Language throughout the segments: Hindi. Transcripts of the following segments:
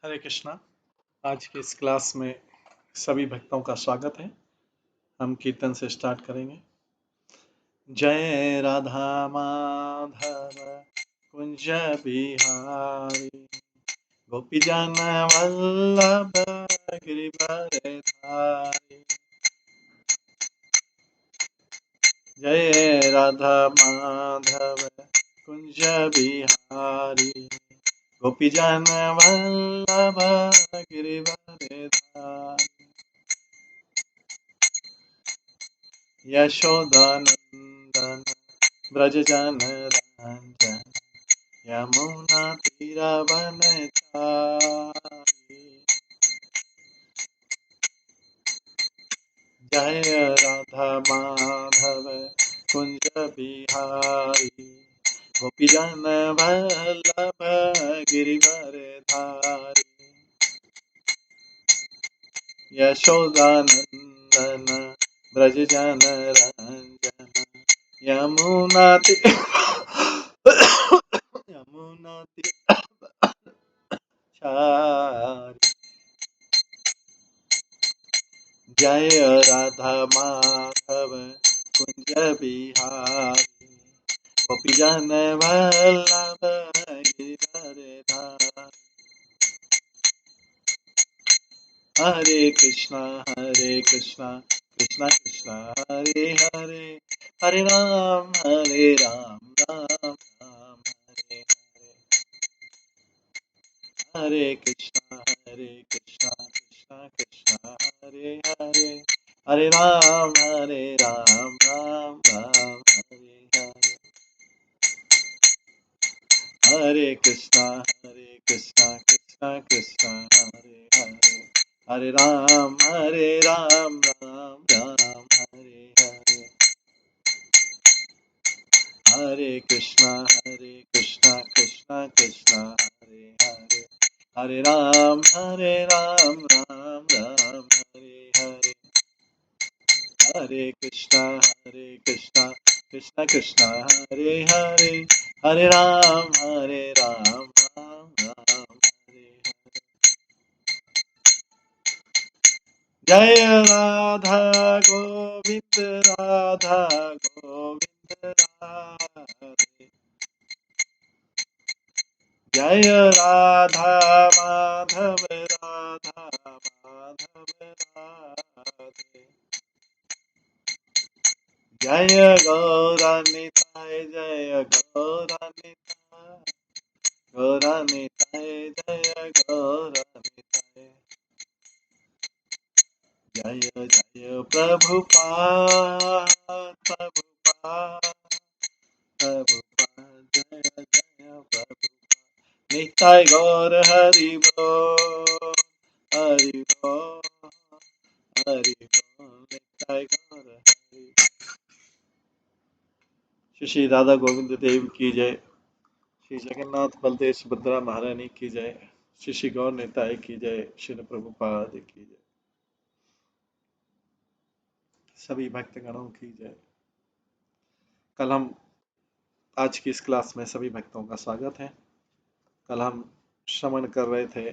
हरे कृष्णा। आज की इस क्लास में सभी भक्तों का स्वागत है। हम कीर्तन से स्टार्ट करेंगे। जय राधा माधव कुंज बिहारी, गोपी जन वल्लभ गिरिवरधारी। जय राधा माधव कुंज बिहारी, गोपी जन वल्लभ गिरिवरधारी। यशोदानंदन ब्रज जन रंजन, यमुना तीरवनचारी। जय राधा माधव कुंज बिहारी, गोपी जन वल्लभ गिरिवरधारी। यशोदानंदन ब्रज जन रंजन, यमुना यमुना तीरवनचारी। जय राधा माधव कुंज बिहारी, गोपी जन वल्लभ गिरिवरधारी। हरे कृष्णा कृष्णा कृष्णा हरे हरे, हरे राम राम राम हरे हरे। हरे कृष्णा कृष्णा कृष्णा हरे हरे, हरे राम राम राम हरे हरे। हरे कृष्णा कृष्णा कृष्णा हरे हरे, हरे राम राम राम हरे हरे। हरे कृष्णा कृष्णा कृष्णा हरे हरे, हरे राम राम राम हरे हरे। हरे कृष्णा कृष्णा कृष्णा हरे हरे, हरे राम राम राम हरे हरे। जय राधा गोविंद राधा गोविंद राधे। जय राधा माधव राधा माधव राधे। जय गौरानिताय जय गौरानिताय, गौरानिताय जय गौरानिताय। जय जय प्रभुपाद प्रभुपाद प्रभुपाद, जय जय प्रभुपाद। निताय गौर हरि बोल, हरि बोल, हरि बोल, निताय गौर हरि। श्री राधा गोविंद देव की जय। श्री जगन्नाथ बलदेव सुभद्रा महारानी की जय। श्री गौर निताय की जय। श्री प्रभुपाद की जय। सभी भक्तगणों की जय। कल हम आज की इस क्लास में सभी भक्तों का स्वागत है। कल हम श्रवण कर रहे थे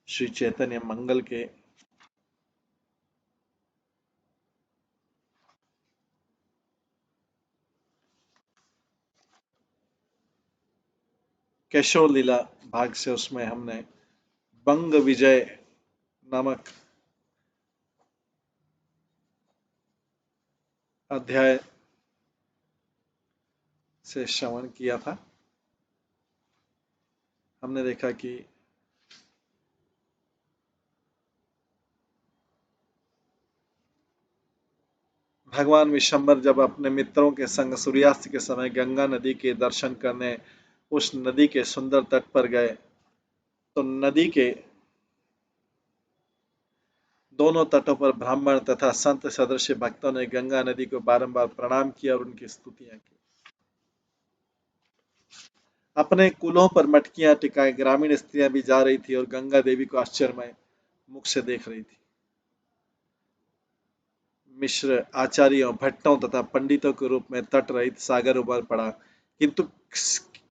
श्री चैतन्य मंगल के केशव लीला भाग से। उसमें हमने बंग विजय नामक अध्याय से श्रवण किया था। हमने देखा कि भगवान विशंबर जब अपने मित्रों के संग सूर्यास्त के समय गंगा नदी के दर्शन करने उस नदी के सुंदर तट पर गए, तो नदी के दोनों तटों पर ब्राह्मण तथा संत सदृश भक्तों ने गंगा नदी को बारंबार प्रणाम किया और उनकी स्तुतियां की। अपने कुलों पर मटकियां टिकाए ग्रामीण स्त्रियां भी जा रही थी और गंगा देवी को आश्चर्यमय मुख से देख रही थी। मिश्र आचार्यों, भट्टों तथा पंडितों के रूप में तट रहित सागर उभर पड़ा, किंतु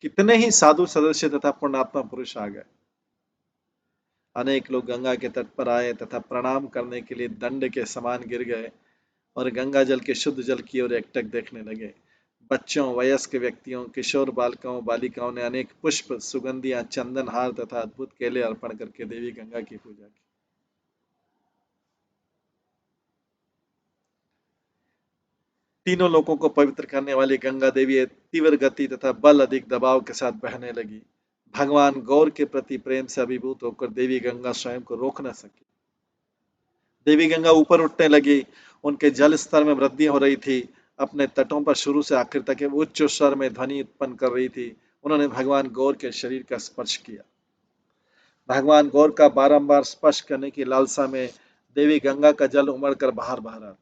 कितने ही साधु सदस्य तथा पुण्यात्मा पुरुष आ गए। अनेक लोग गंगा के तट पर आए तथा प्रणाम करने के लिए दंड के समान गिर गए और गंगा जल के शुद्ध जल की ओर एकटक देखने लगे। बच्चों, वयस्क व्यक्तियों, किशोर बालकों, बालिकाओं ने अनेक पुष्प, सुगंधियां, चंदन, हार तथा अद्भुत केले अर्पण करके देवी गंगा की पूजा की। तीनों लोगों को पवित्र करने वाली गंगा देवी तीव्र गति तथा बल अधिक दबाव के साथ बहने लगी। भगवान गौर के प्रति प्रेम से अभिभूत होकर देवी गंगा स्वयं को रोक न सकी। देवी गंगा ऊपर उठने लगी, उनके जल स्तर में वृद्धि हो रही थी। अपने तटों पर शुरू से आखिर तक एक उच्च स्वर में ध्वनि उत्पन्न कर रही थी। उन्होंने भगवान गौर के शरीर का स्पर्श किया। भगवान गौर का बारंबार स्पर्श करने की लालसा में देवी गंगा का जल उमड़कर बाहर बह रहा था।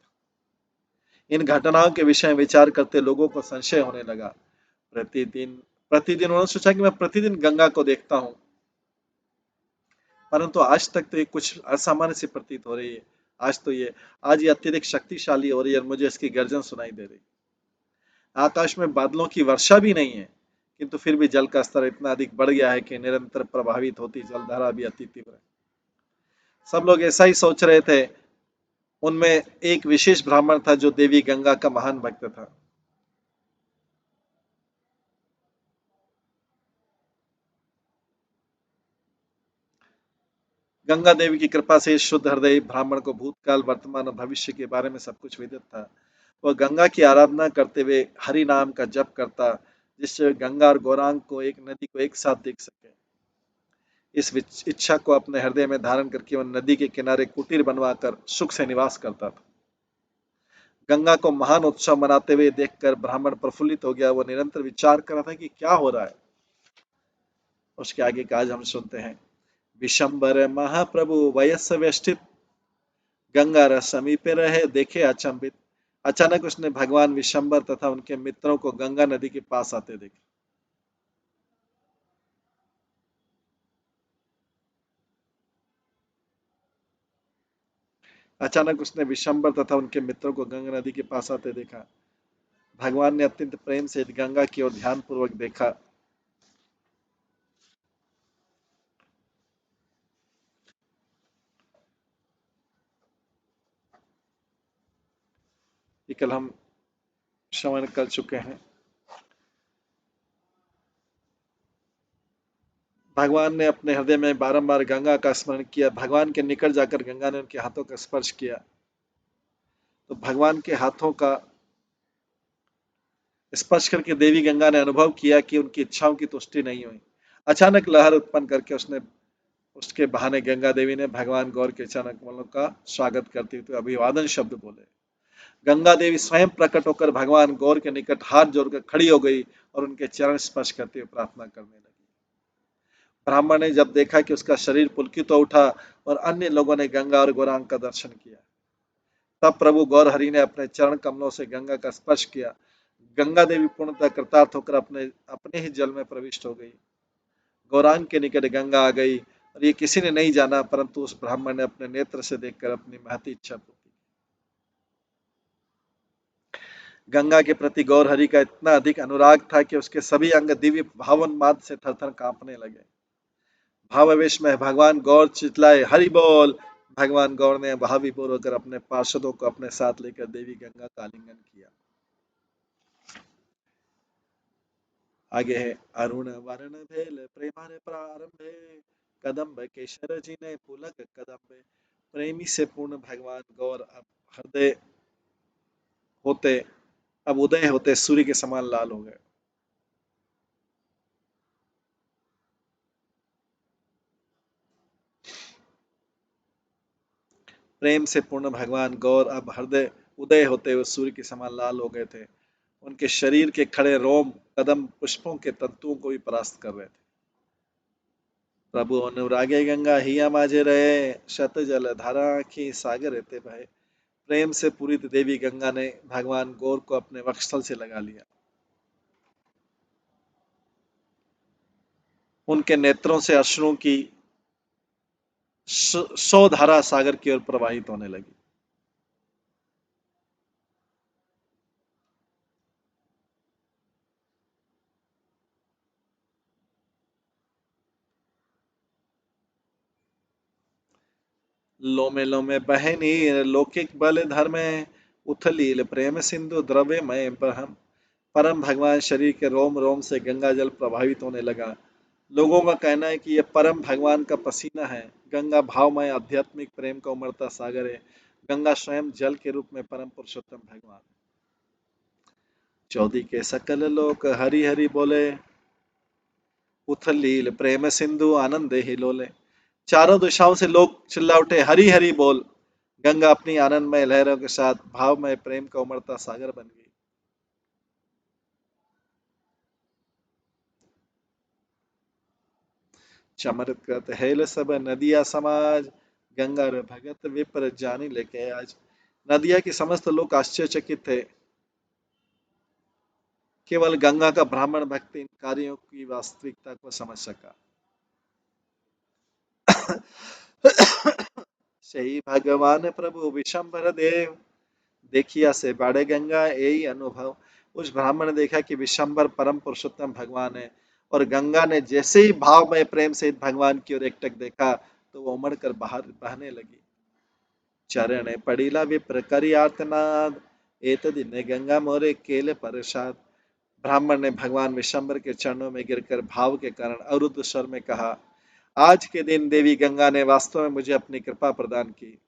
इन घटनाओं के विषय में विचार करते लोगों को संशय होने लगा। प्रतिदिन प्रतिदिन उन्होंने सोचा कि मैं प्रतिदिन गंगा को देखता हूँ, परंतु आज तक तो ये कुछ असामान्य सी प्रतीत हो रही है। आज ये अत्यधिक शक्तिशाली हो रही है और मुझे इसकी गर्जन सुनाई दे रही। आकाश में बादलों की वर्षा भी नहीं है, किंतु फिर भी जल का स्तर इतना अधिक बढ़ गया है कि निरंतर प्रभावित होती जलधारा भी अति तीव्र है। सब लोग ऐसा ही सोच रहे थे। उनमें एक विशेष ब्राह्मण था जो देवी गंगा का महान भक्त था। गंगा देवी की कृपा से इस शुद्ध हृदय ब्राह्मण को भूतकाल, वर्तमान और भविष्य के बारे में सब कुछ विदित था। वह गंगा की आराधना करते हुए हरि नाम का जप करता, जिससे गंगा और गौरांग को एक नदी को एक साथ देख सके। इस इच्छा को अपने हृदय में धारण करके वह नदी के किनारे कुटीर बनवाकर सुख से निवास करता था। गंगा को महान उत्सव मनाते हुए देखकर ब्राह्मण प्रफुल्लित हो गया। वो निरंतर विचार कर रहा था कि क्या हो रहा है। उसके आगे का आज हम सुनते हैं। विशंबर महाप्रभु वयस्स व्यष्टित, गंगा रस समीपे रहे देखे अचंभित। अचानक उसने भगवान विशंबर तथा उनके मित्रों को गंगा नदी के पास आते देखा। अचानक उसने विशंबर तथा उनके मित्रों को गंगा नदी के पास आते देखा। भगवान ने अत्यंत प्रेम से गंगा की ओर ध्यान पूर्वक देखा। ये कल हम श्रवण कर चुके हैं। भगवान ने अपने हृदय में बारंबार गंगा का स्मरण किया। भगवान के निकट जाकर गंगा ने उनके हाथों का स्पर्श किया, तो भगवान के हाथों का स्पर्श करके देवी गंगा ने अनुभव किया कि उनकी इच्छाओं की तुष्टि नहीं हुई। अचानक लहर उत्पन्न करके उसने उसके बहाने गंगा देवी ने भगवान गौर के चरण कमलों का स्वागत करते हुए अभिवादन शब्द बोले। गंगा देवी स्वयं प्रकट होकर भगवान गौर के निकट हाथ जोड़कर खड़ी हो गई और उनके चरण स्पर्श करते हुए प्रार्थना करने लगी। ब्राह्मण ने जब देखा कि उसका शरीर पुलकित हो उठा और अन्य लोगों ने गंगा और गौरांग का दर्शन किया, तब प्रभु गौर हरि ने अपने चरण कमलों से गंगा का स्पर्श किया। गंगा देवी पूर्णतः कृतार्थ होकर अपने अपने ही जल में प्रविष्ट हो गई। गौरांग के निकट गंगा आ गई और ये किसी ने नहीं जाना, परंतु उस ब्राह्मण ने अपने नेत्र से देखकर अपनी महती इच्छा पूरी। गंगा के प्रति गौर हरि का इतना अधिक अनुराग था कि उसके सभी अंग दिव्य भावोन्माद से थर-थर कांपने लगे। भावावेश में भगवान गौर चिल्लाए, हरि बोल। भगवान गौर ने भावीपूर्वक होकर अपने पार्षदों को अपने साथ लेकर देवी गंगा का आलिंगन किया। आगे है, अरुण वरण भेल प्रेमाने प्रारंभे, कदम्ब केशर जिने पुलक कदम्बे। प्रेमी से पूर्ण भगवान गौर अब हृदय होते अब उदय होते सूर्य के समान लाल हो गए। प्रेम से पूर्ण भगवान गौर अब हृदय उदय होते हुए सूर्य के समान लाल हो गए थे। उनके शरीर के खड़े रोम कदम पुष्पों के तंतुओं को भी परास्त कर रहे थे। प्रभु अनुरागे गंगा हिया माजे रहे, शत जल धारा आखी सागर रहते बहे। प्रेम से पूरित देवी गंगा ने भगवान गौर को अपने वक्षस्थल से लगा लिया। उनके नेत्रों से अश्रुओं की सौ धारा सागर की ओर प्रवाहित होने लगी। लोमे लोमे बहे नीर लौकिक बल धर्मे, उथलील प्रेम सिंधु द्रव्यमय ब्रह्म। परम भगवान शरीर के रोम रोम से गंगा जल प्रभावित होने लगा। लोगों का कहना है कि यह परम भगवान का पसीना है। गंगा भावमय आध्यात्मिक प्रेम का उमड़ता सागर है। गंगा स्वयं जल के रूप में परम पुरुषोत्तम भगवान। चौदी के सकल लोक हरि हरि बोले, उथलील प्रेम सिंधु आनंद ही लोले। चारों दिशाओं से लोग चिल्ला उठे, हरि हरि बोल। गंगा अपनी आनंदमय लहरों के साथ भावमय प्रेम का उमड़ता सागर बन गई। चमत्कृत कृत हेल सब नदिया समाज, गंगा रे भगत विप्र जानी लेके आज। नदिया की समस्त लोग आश्चर्यचकित थे। केवल गंगा का ब्राह्मण भक्त इन कार्यों की वास्तविकता को समझ सका। सही भगवान प्रभु विशंबर देव, देखिया से बाड़े गंगा यही अनुभव। उस ब्राह्मण ने देखा कि विशंबर परम पुरुषोत्तम भगवान है, और गंगा ने जैसे ही भाव में प्रेम से भगवान की ओर एकटक देखा तो वो उमड़ कर बाहर बहने लगी। चरण पड़ीला विप्र करी आर्तनाद, एत दिन गंगा मोरे केले प्रसाद। ब्राह्मण ने भगवान विशंबर के चरणों में गिरकर भाव के कारण अरुद्ध स्वर में कहा, आज के दिन देवी गंगा ने वास्तव में मुझे अपनी कृपा प्रदान की।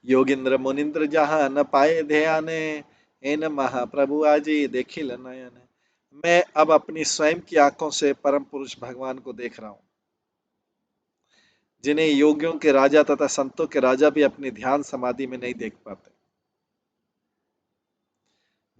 योगिंद्र मुनिंद्र जहां न पाए ध्याने, एन महाप्रभु आजी देखिल नयन। मैं अब अपनी स्वयं की आंखों से परम पुरुष भगवान को देख रहा हूं, जिन्हें योगियों के राजा तथा संतों के राजा भी अपनी ध्यान समाधि में नहीं देख पाते।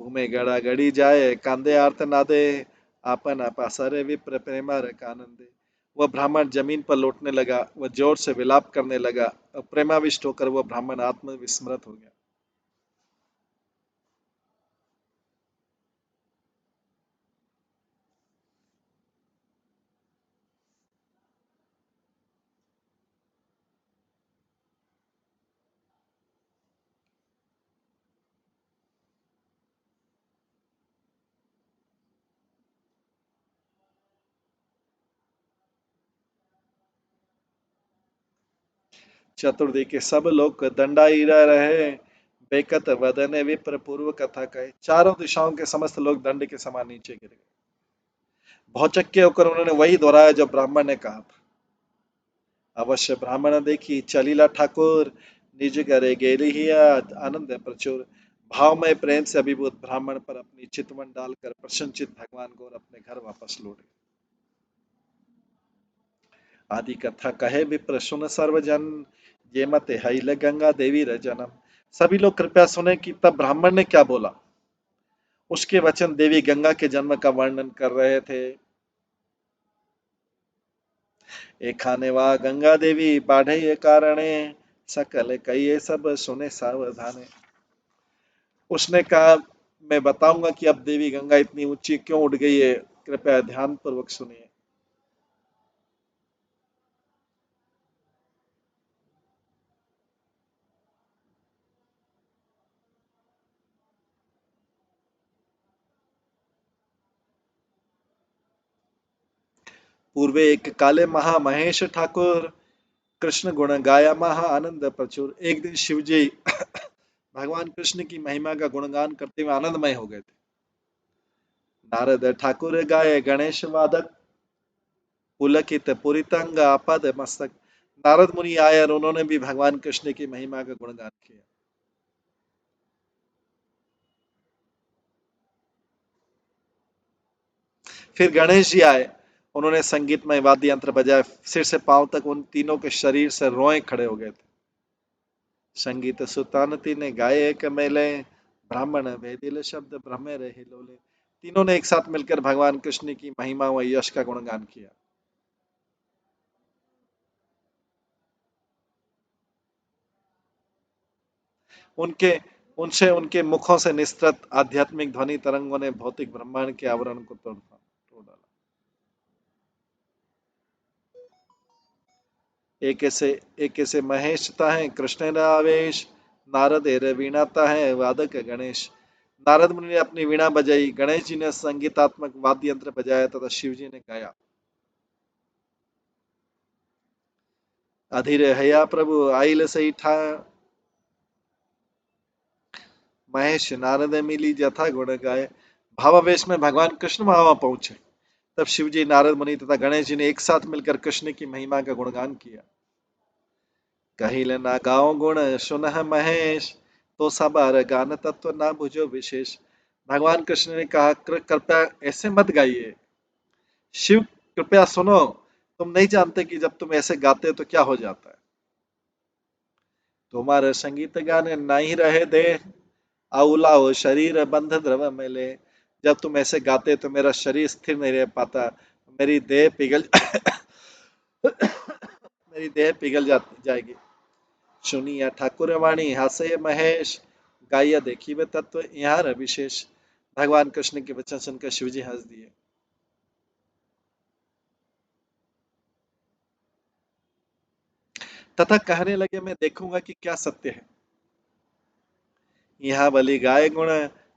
भूमे गड़ा गड़ी जाए कांदे आर्त नादे, आपन अपासरे विप्र प्रेमा आनंदे। वह ब्राह्मण जमीन पर लौटने लगा, वह जोर से विलाप करने लगा, और प्रेमाविष्ट होकर वह ब्राह्मण आत्म विस्मृत हो गया। चतुर्दी के सब लोग दंडाईरा रहे, बेकत वदन विप्र पूर्व कथा कहे। चारों दिशाओं के समस्त लोग दंड के समान नीचे गिर गए। भौचक्के होकर उन्होंने वही दोहराया जो ब्राह्मण ने कहा था। अवश्य ब्राह्मण देखी चलीला ठाकुर, निज करे गेली ही आनंद प्रचुर। भावमय प्रेम से अभिभूत ब्राह्मण पर अपनी चितवन डालकर प्रसन्नचित भगवान गौर अपने घर वापस लौटे। आदि कथा कहे विप्र सुन सर्वजन, ये मत हईल गंगा देवी र जन्म। सभी लोग कृपया सुने कि तब ब्राह्मण ने क्या बोला। उसके वचन देवी गंगा के जन्म का वर्णन कर रहे थे। एक खाने वा गंगा देवी बाढ़े ये कारणे, सकल कई सब सुने सावधाने। उसने कहा, मैं बताऊंगा कि अब देवी गंगा इतनी ऊंची क्यों उठ गई है, कृपया ध्यान पूर्वक सुनिए। पूर्वे एक काले महा महेश ठाकुर, कृष्ण गुण गाया महा आनंद प्रचुर। एक दिन शिव जी भगवान कृष्ण की महिमा का गुणगान करते हुए आनंदमय हो गए थे। नारद ठाकुर गाए गणेश वादक, पुलकित पुरितंग आपद मस्तक। नारद मुनि आए और उन्होंने भी भगवान कृष्ण की महिमा का गुणगान किया। फिर गणेश जी आए, उन्होंने संगीतमय वाद्य यंत्र बजाए, सिर से पांव तक उन तीनों के शरीर से रोए खड़े हो गए थे। संगीत सुतानती ने गाए एक मेले, ब्राह्मण वेदिल शब्द ब्रह्मे रहे लोले। तीनों ने एक साथ मिलकर भगवान कृष्ण की महिमा व यश का गुणगान किया। उनके उनसे उनके मुखों से निस्तृत आध्यात्मिक ध्वनि तरंगों ने भौतिक ब्रह्मांड के आवरण को तोड़ डाला। एक ऐसे महेश है कृष्ण ने आवेश, नारद एरे वीणाता है वादक गणेश। नारद मुनि ने अपनी वीणा बजाई, गणेश जी ने संगीतात्मक वाद्य यंत्र बजाया तथा शिव जी ने गाया। अधीर हया प्रभु आइल सही ठा महेश नारद मिली जथा गुण गाए। भावावेश में भगवान कृष्ण वहां पहुंचे। तब शिव जी, नारद मुनि तथा गणेश जी ने एक साथ मिलकर कृष्ण की महिमा का गुणगान किया। कहिल ना गाओ गुण सुनह महेश, तो सबर गान तत्व ना बुझो विशेष। भगवान कृष्ण ने कहा, कृपया ऐसे मत गाइए शिव, कृपया सुनो। तुम नहीं जानते कि जब तुम ऐसे गाते हो तो क्या हो जाता है। तुम्हारे संगीत गाने नहीं रहे दे, आउलाओ शरीर बंध द्रव मिले। जब तुम ऐसे गाते तो मेरा शरीर स्थिर नहीं रह पाता, मेरी देह पिघल मेरी देह पिघल जाएगी। सुनिया ठाकुर वाणी हासे महेश, गाइया देखी वे तत्व यहाँ विशेष। भगवान कृष्ण के वचन सुनकर शिवजी हंस दिए। तथा कहने लगे, मैं देखूंगा कि क्या सत्य है। यहाँ बलि गाय गुण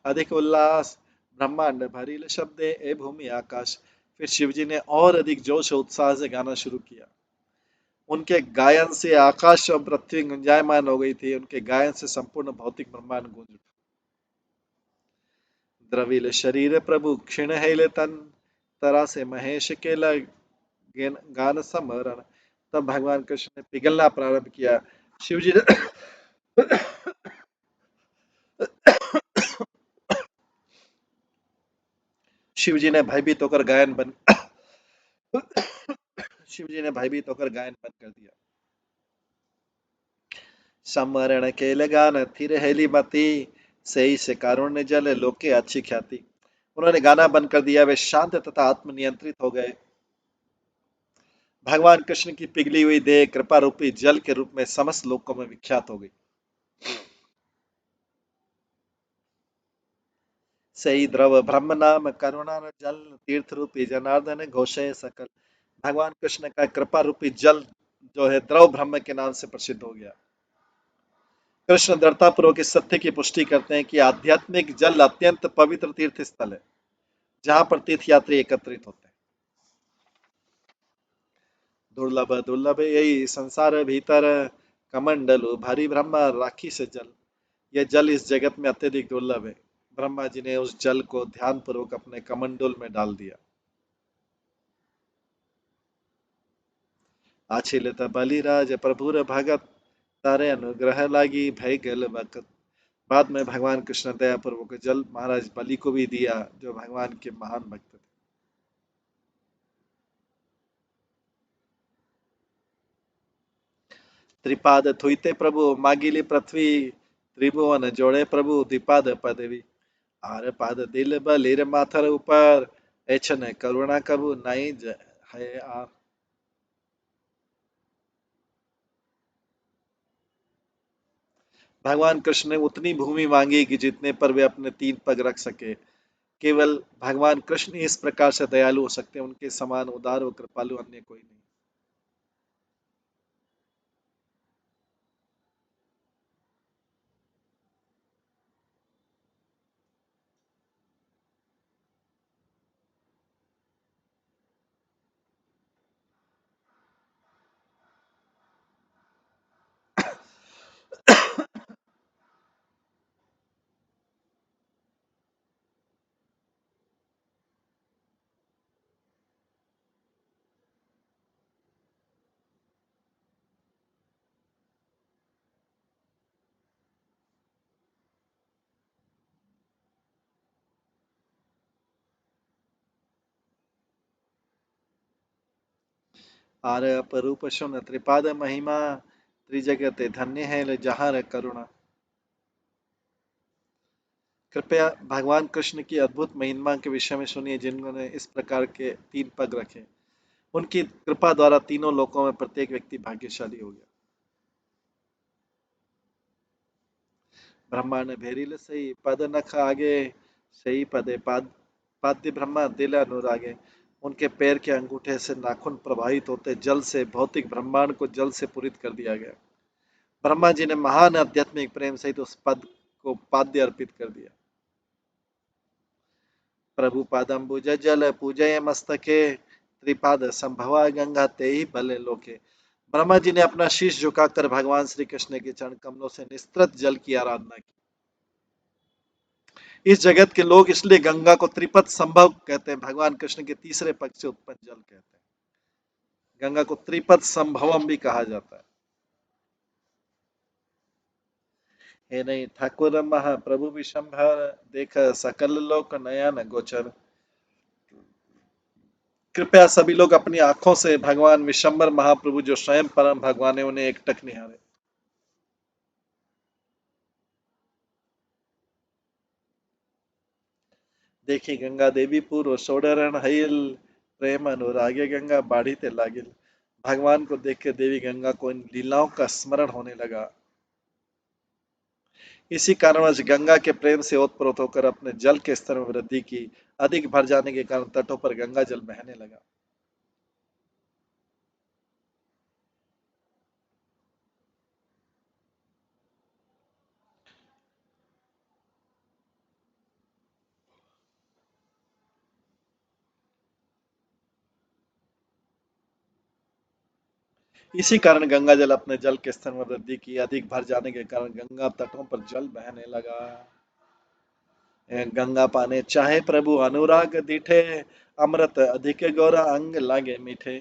अधिक उल्लास, ब्रह्मांड भरिल शब्दे ए भूमि आकाश। फिर शिवजी ने और अधिक जोश और उत्साह से गाना शुरू किया। उनके गायन से आकाश और पृथ्वी गुंजायमान हो गई थी। उनके गायन से संपूर्ण भौतिक ब्रह्मांड गूंज उठा। द्रविल शरीर प्रभु क्षीण हेले तन, तरह से महेश के लग गान समरण। तब भगवान कृष्ण ने पिघलना प्रारंभ किया। शिवजी ने शिवजी ने भयभीत होकर गायन बंद शिवजी ने भयभीत होकर गायन बंद कर दिया। समरण के लगान थिर हेली मती, सही से कारुण्य जल लोके अच्छी ख्याति। उन्होंने गाना बंद कर दिया। वे शांत तथा आत्मनियंत्रित हो गए। भगवान कृष्ण की पिघली हुई देह कृपा रूपी जल के रूप में समस्त लोकों में विख्यात हो गई। सही द्रव ब्रह्म नाम करुणा न जल, तीर्थ रूपी जनार्दन घोषे सकल। भगवान कृष्ण का कृपा रूपी जल जो है द्रव ब्रह्म के नाम से प्रसिद्ध हो गया। कृष्ण दृढ़तापूर्वक इस सत्य की पुष्टि करते हैं कि आध्यात्मिक जल अत्यंत पवित्र तीर्थ स्थल है, जहां पर तीर्थ यात्री एकत्रित होते हैं। दुर्लभ दुर्लभ यही संसार भीतर, कमंडलु भारी ब्रह्मा राखी से जल। यह जल इस जगत में अत्यधिक दुर्लभ है। ब्रह्मा जी ने उस जल को ध्यान पूर्वक अपने कमंडल में डाल दिया। आछिलित बलिराज प्रभुर भगत, तारे अनुग्रह लागी भय गल बकत। बाद में भगवान कृष्ण दया पूर्वक जल महाराज बलि को भी दिया, जो भगवान के महान भक्त थे। त्रिपाद थुईते प्रभु मागिली पृथ्वी, त्रिभुवन जोड़े प्रभु द्विपाद पदवी। आर पाद दिल बलिर माथर ऊपर, ऐछन करुणा कबू नहीं है आर। भगवान कृष्ण ने उतनी भूमि मांगी कि जितने पर वे अपने तीन पग रख सके। केवल भगवान कृष्ण ही इस प्रकार से दयालु हो सकते हैं। उनके समान उदार और कृपालु अन्य कोई नहीं। आर अपरूप सुन त्रिपाद महिमा, त्रिजगत धन्य है जहाँ करुणा। कृपया भगवान कृष्ण की अद्भुत महिमा के विषय में सुनिए, जिन्होंने इस प्रकार के तीन पग रखे। उनकी कृपा द्वारा तीनों लोकों में प्रत्येक व्यक्ति भाग्यशाली हो गया। ब्रह्मा ने भेरिल सही पद नख आगे, सही पदे पाद्य ब्रह्मा दिल अनुरागे। उनके पैर के अंगूठे से नाखून प्रवाहित होते जल से भौतिक ब्रह्मांड को जल से पूरित कर दिया गया। ब्रह्मा जी ने महान आध्यात्मिक प्रेम सहित उस पद को पाद्य अर्पित कर दिया। प्रभु पादम्बुज जल पूजय मस्तके, त्रिपाद संभवा गंगा ते ही भले लोके। ब्रह्मा जी ने अपना शीश झुकाकर भगवान श्री कृष्ण के चरण कमलों से निस्तृत जल की आराधना की। इस जगत के लोग इसलिए गंगा को त्रिपद संभव कहते हैं, भगवान कृष्ण के तीसरे पग से उत्पन्न जल कहते हैं। गंगा को त्रिपद संभवम भी कहा जाता है। हे नहीं ठाकुर महाप्रभु विशंभर, देख सकल लोक नयन गोचर। कृपया सभी लोग अपनी आंखों से भगवान विशंबर महाप्रभु जो स्वयं परम भगवान है उन्हें एकटक निहारे। देखी गंगा देवी पूर्व सोडरण हईल, प्रेम अनुरागे गंगा बाढ़ी ते लागिल। भगवान को देख के देवी गंगा को इन लीलाओं का स्मरण होने लगा। इसी कारणवश गंगा के प्रेम से ओतप्रोत होकर अपने जल के स्तर में वृद्धि की। अधिक भर जाने के कारण तटों पर गंगा जल बहने लगा। इसी कारण गंगा जल अपने जल के स्तर में वृद्धि की। अधिक भर जाने के कारण गंगा तटों पर जल बहने लगा। गंगा पाने चाहे प्रभु अनुराग दिठे, अमृत अधिक गौरा अंग लागे मीठे।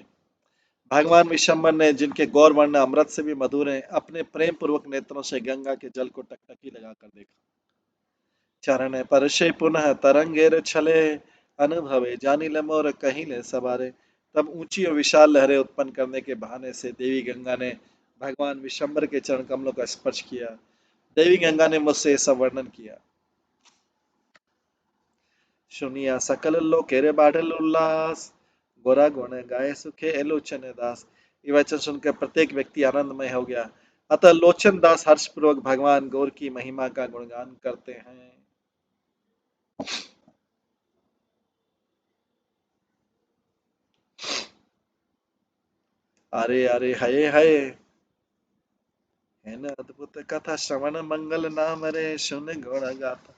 भगवान विशंबर ने, जिनके गौर वर्ण अमृत से भी मधुर हैं, अपने प्रेम पूर्वक नेत्रों से गंगा के जल को टकटकी लगाकर देखा। चरण परशे पुनः तरंगेर छले, अनुभवे जानिल मोर कहिले सवारे। तब ऊंची और विशाल लहरें उत्पन्न करने के बहाने से देवी गंगा ने भगवान विशंबर के चरण कमलों का स्पर्श किया। देवी गंगा ने मुझसे ऐसा वर्णन किया। सुनिया सकल लोकेरे बाढ़ल उल्लास, गोरा गुण गाए सुखे एलोचन दास। ये वचन सुनकर प्रत्येक व्यक्ति आनंदमय हो गया। अतः लोचन दास हर्षपूर्वक भगवान गौर की महिमा का गुणगान करते हैं। अरे अरे हये हये, है न अद्भुत कथा श्रवण मंगल नाम रे, सुन गुण गाथा।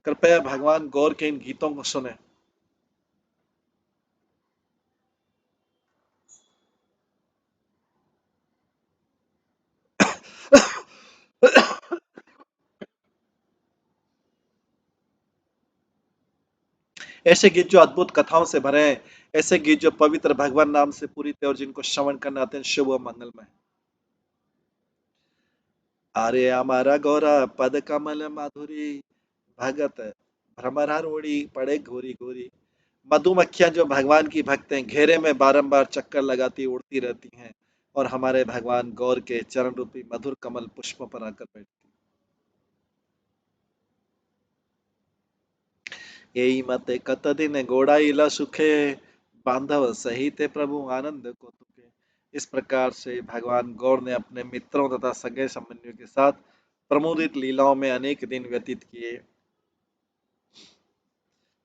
कृपया भगवान गौर के इन गीतों को सुने। ऐसे गीत जो अद्भुत कथाओं से भरे हैं, ऐसे गीत जो पवित्र भगवान नाम से पूरित है और जिनको श्रवण करना अत्यंत शुभ और मंगलमय। आर्य हमारा गौरा पद कमल माधुरी, भगत भ्रमरार उड़ी पड़े घोरी घोरी। मधुमक्खियां जो भगवान की भक्त हैं, घेरे में बारंबार चक्कर लगाती उड़ती रहती हैं और हमारे भगवान गौर के चरण रूपी मधुर कमल पुष्पों पर आकर बैठती। यही मत कत दिन गोड़ाई सुखे, बांधव सही थे प्रभु आनंद को तुके। इस प्रकार से भगवान गौर ने अपने मित्रों तथा सगे संबंधियों के साथ प्रमोदित लीलाओं में अनेक दिन व्यतीत किए।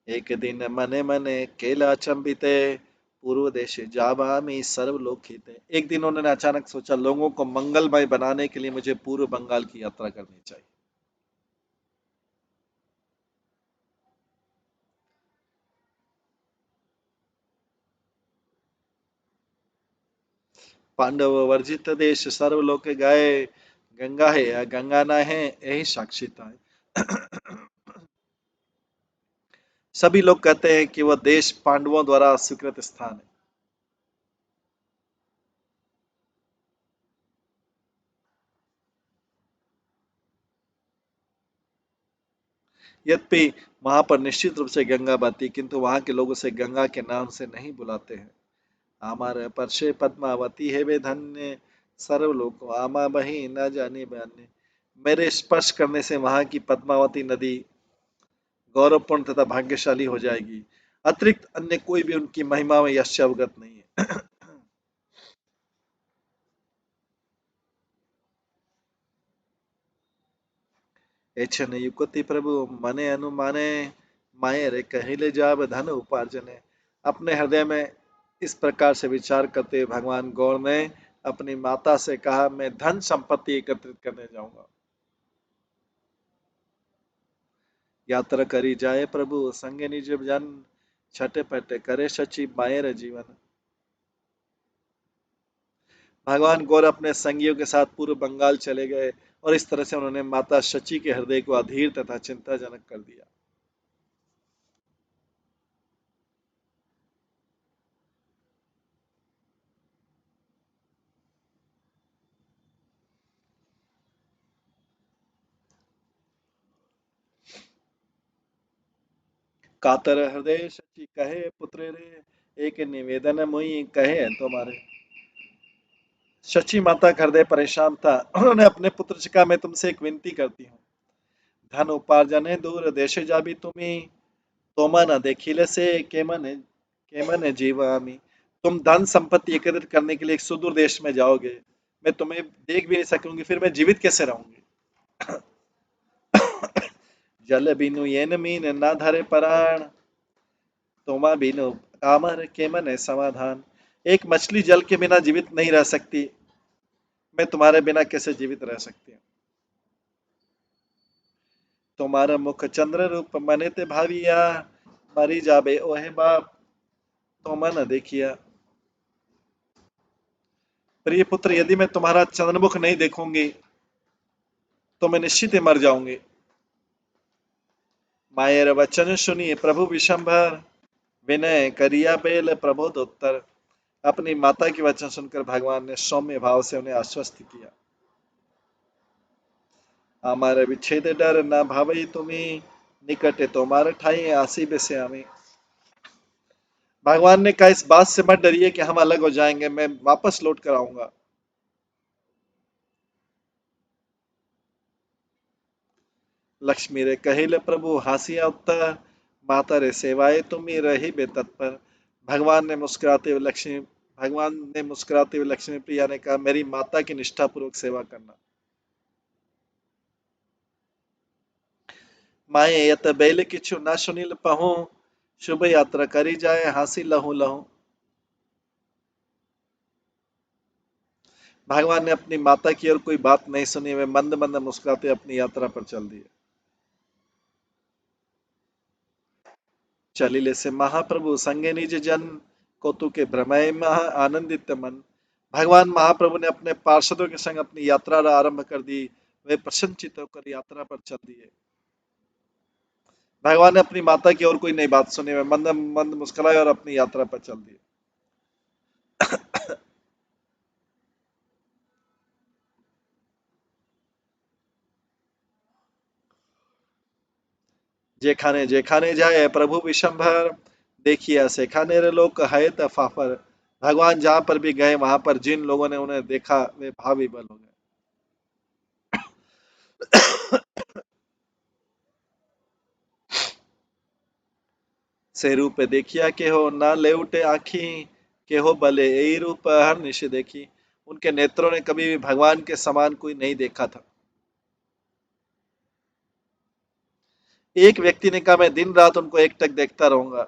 एक दिन मने मने केला अचंभिते, पूर्व देश जावामी सर्वलोक हिते। एक दिन उन्होंने अचानक सोचा, लोगों को मंगलमय बनाने के लिए मुझे पूर्व बंगाल की यात्रा करनी चाहिए। पांडव वर्जित देश सर्वलोक गए, गंगा है या गंगा ना है यही साक्षी था। सभी लोग कहते हैं कि वह देश पांडवों द्वारा स्वीकृत स्थान है। यद्यपि वहां पर निश्चित रूप से गंगा बहती, किंतु वहां के लोग उसे गंगा के नाम से नहीं बुलाते हैं। आमार परशे पद्मावती है वे धन्य, सर्वलोक आमा बही न जाने बयाने। मेरे स्पर्श करने से वहां की पद्मावती नदी गौरवपूर्ण तथा भाग्यशाली हो जाएगी। अतिरिक्त अन्य कोई भी उनकी महिमा में यश से अवगत नहीं है। ऐछन युक्ति प्रभु मने अनुमाने, माये रे कहिले जाब धन उपार्जने। अपने हृदय में इस प्रकार से विचार करते हुए भगवान गौर ने अपनी माता से कहा, मैं धन संपत्ति एकत्रित करने जाऊंगा। यात्रा करी जाए प्रभु संगे निज जन, छठे पटे करे शची मायर जीवन। भगवान गौर अपने संगियों के साथ पूर्व बंगाल चले गए और इस तरह से उन्होंने माता शची के हृदय को अधीर तथा चिंताजनक कर दिया। कातर हृदय शची कहे पुत्र रे, एक निवेदन मुई कहे तुम्हारे। शची माता का हृदय परेशान था। उन्होंने अपने पुत्र से कहा, मैं तुमसे एक विनती करती हूँ, धन उपार्जन है दूर देश जाबी तुम्ही, तोमा न देखिले से केमन जीवामी। तुम धन संपत्ति एकत्रित करने के लिए एक सुदूर देश में जाओगे, मैं तुम्हें देख भी नहीं सकूंगी, फिर मैं जीवित कैसे रहूंगी। जल बिनु येन मीन ना धरे प्राण, तोमा बिनु कामर केमन है समाधान। एक मछली जल के बिना जीवित नहीं रह सकती, मैं तुम्हारे बिना कैसे जीवित रह सकती हूँ। तुम्हारा मुख चंद्र रूप मने ते भाविया, मरी जाबे ओहे बाप तो मन देखिया। प्रिय पुत्र, यदि मैं तुम्हारा चंद्रमुख नहीं देखूंगी तो मैं निश्चित ही मर जाऊंगी। मायर वचन सुनिए प्रभु विशंभर, विनय करिया बेल प्रबोध उत्तर। अपनी माता की वचन सुनकर भगवान ने सौम्य भाव से उन्हें आश्वस्त किया। हमारे विच्छेद डर न भावई तुम्हें, निकटे तुम्हारे ठाई आसी बेसे हमें। भगवान ने कहा, इस बात से मत डरिए कि हम अलग हो जाएंगे, मैं वापस लौट कर आऊंगा। लक्ष्मी रे कहिले प्रभु हासिया उत्तर, माता रे सेवाए तुम ही रही बेतत्पर। भगवान ने मुस्कुराते हुए लक्ष्मी भगवान ने मुस्कुराते हुए लक्ष्मी प्रिया ने कहा, मेरी माता की निष्ठापूर्वक सेवा करना। माए यत बैल किछु न सुनील पहु, शुभ यात्रा करी जाए हासी लहू लहू। भगवान ने अपनी माता की और कोई बात नहीं सुनी, वे मंद मंद मुस्कुराते अपनी यात्रा पर चल दिए। चलिले से महाप्रभु संगे निज जन, कौतुके भ्रमय महा आनंदित मन। भगवान महाप्रभु ने अपने पार्षदों के संग अपनी यात्रा आरंभ कर दी। वे प्रसन्नचित्त होकर यात्रा पर चल दिए। भगवान ने अपनी माता की और कोई नई बात सुनी, वे मंद मंद मुस्कुराए और अपनी यात्रा पर चल दिए। जेखाने जेखाने जाए प्रभु विशंभर, देखिए सेखाने रे लोग है तफाफर। भगवान जहां पर भी गए वहां पर जिन लोगों ने उन्हें देखा वे भाव विभल हो गए। से रूप देखिया के हो ना ले उठे आखी, के हो भले यही रूप हर निश देखी। उनके नेत्रों ने कभी भी भगवान के समान कोई नहीं देखा था। एक व्यक्ति ने कहा, मैं दिन रात उनको एकटक देखता रहूंगा।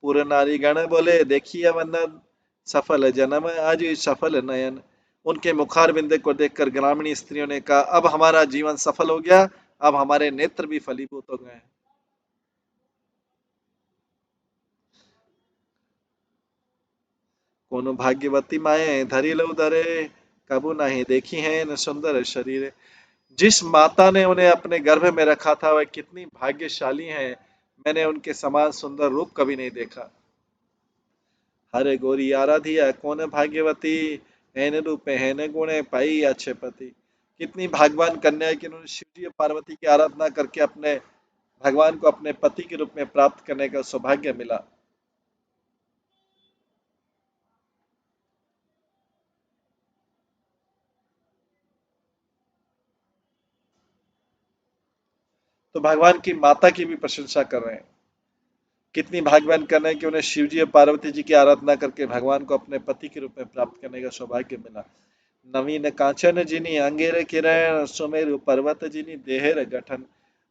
पूरे नारी गण बोले, देखिए वंदन सफल जन्म आज सफल नयन। उनके मुखार बिंदे को देखकर ग्रामीण स्त्रियों ने कहा, अब हमारा जीवन सफल हो गया, अब हमारे नेत्र भी फलीभूत हो गए। कोनो भाग्यवती माए धरी लो दरे, कबू नहीं देखी है न सुंदर शरीर। जिस माता ने उन्हें अपने गर्भ में रखा था वह कितनी भाग्यशाली हैं, मैंने उनके समान सुंदर रूप कभी नहीं देखा। हरे गोरी आराधिया कौन भाग्यवती, हैन रूपे हैन गुणे पाई अच्छे पति। कितनी भाग्यवान कन्या है कि उन्होंने शिव जी और पार्वती की आराधना करके अपने भगवान को अपने पति के रूप में प्राप्त करने का सौभाग्य मिला। तो भगवान की माता की भी प्रशंसा कर रहे हैं। कितनी भाग्यवान कन्या है कि उन्हें शिव जी और पार्वती जी की आराधना करके भगवान को अपने पति के रूप में प्राप्त करने का सौभाग्य मिला। नवीन कांचन जिनी अंगेर किरण, सुमेरु पर्वत जिनी देहर गठन।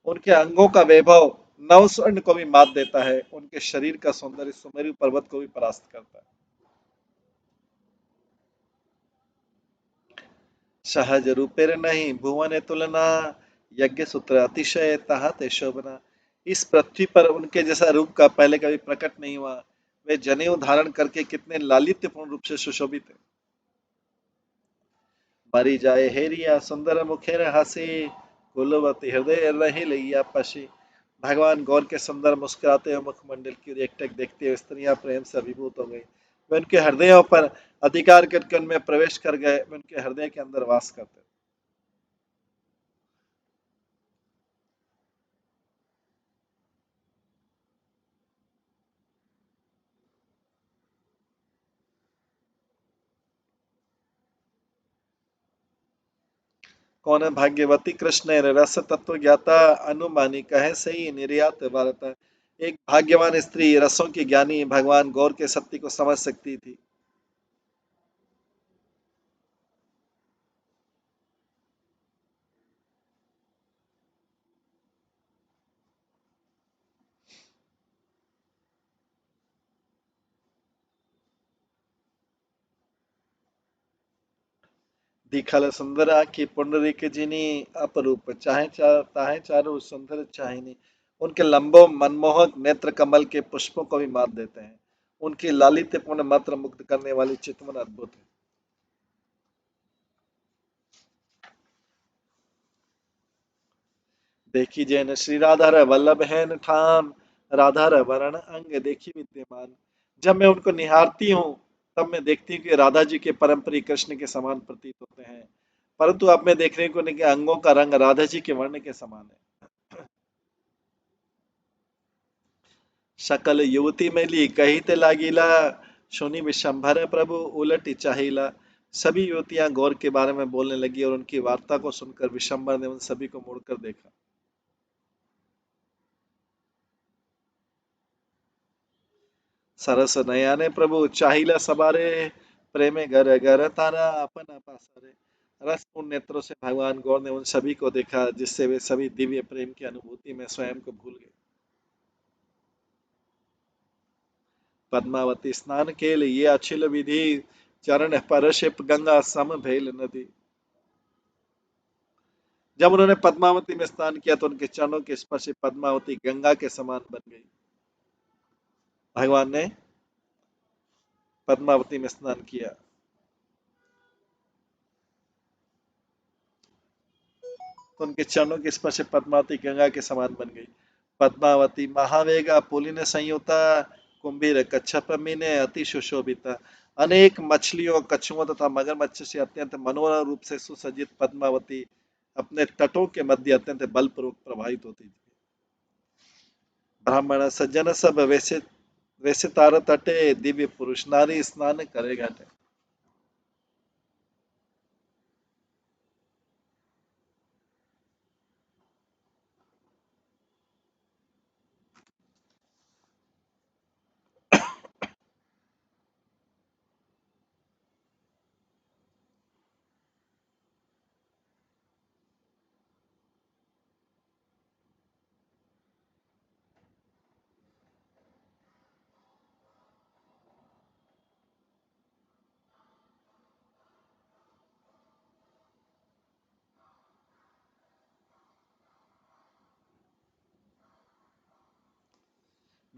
उनके अंगों का वैभव नव स्वर्ण को भी मात देता है, उनके शरीर का सौंदर्य सुमेरु पर्वत को भी परास्त करता है। सहज रूपेर नहीं भुवन तुलना, यज्ञ सूत्र अतिशय ताहत शोभना। इस पृथ्वी पर उनके जैसा रूप का पहले कभी प्रकट नहीं हुआ। वे जनेऊ धारण करके कितने लालित्यपूर्ण रूप से सुशोभित है। मरी जाए हेरिया सुंदर मुखेर हंसी, कुलवती हृदय रही लैया पशी। भगवान गौर के सुंदर मुस्कुराते हुए मुखमंडल की एकटक देखते हुए स्त्रियां प्रेम से अभिभूत हो गई। वे उनके हृदयों पर अधिकार करके उनमें प्रवेश कर गए। वे उनके हृदय के अंदर वास करते। कौन है भाग्यवती कृष्ण रस तत्व ज्ञाता, अनुमानी कहे सही निर्यात भारत। एक भाग्यवान स्त्री रसों की ज्ञानी भगवान गौर के सत्य को समझ सकती थी। दिखल सुंदर आखी पुंडरीक जिनी, अपरूप ताहे चारु सुंदर चाहिनी। उनके लंबो मनमोहक नेत्र कमल के पुष्पों को भी मात देते हैं। उनकी लालित्यपूर्ण मात्र मुग्ध करने वाली चितवन अद्भुत है। देखी जैन श्री राधा र वल्लभ है ठाम, राधा र वरण अंग देखी विद्यमान। जब मैं उनको निहारती हूँ तब मैं देखती हूँ कि राधा जी के परम प्रिय कृष्ण के समान प्रतीत होते हैं, परंतु अब मैं देखने को उनके अंगों का रंग राधा जी के वर्ण के समान है। सकल युवती मैली कही ते लागीला, सुनी विशंभर प्रभु उलटी चाहिला। सभी युवतियां गौर के बारे में बोलने लगी और उनकी वार्ता को सुनकर विशंभर ने उन सभी को मुड़कर देखा। सरस नयाने प्रभु चाहिला सबारे, प्रेमे घर घर तारा अपन पासारे। रसपूर्ण नेत्रों से भगवान गौर ने उन सभी को देखा, जिससे वे सभी दिव्य प्रेम की अनुभूति में स्वयं को भूल गए। पद्मावती स्नान के लिए अछिल विधि, चरण परशिप गंगा सम भेल नदी। जब उन्होंने पद्मावती में स्नान किया तो उनके चरणों के स्पर्श से पद्मावती गंगा के समान बन गई। भगवान ने पद्मावती में स्नान किया तो उनके चरणों के स्पर्श से पद्मावती गंगा के समान बन गई। पद्मावती महावेगा पुलिन संयुता, कुंभीर कच्छप मीने अति सुशोभिता। अनेक मछलियों, कछुओं तथा मगरमच्छ से अत्यंत मनोहर रूप से सुसज्जित पद्मावती अपने तटों के मध्य अत्यंत बलपूर्वक प्रवाहित होती थी। ब्राह्मण सज्जन सब वैसे वैसे तार तटे, दिव्य पुरुष नारी स्नान करे घाटे।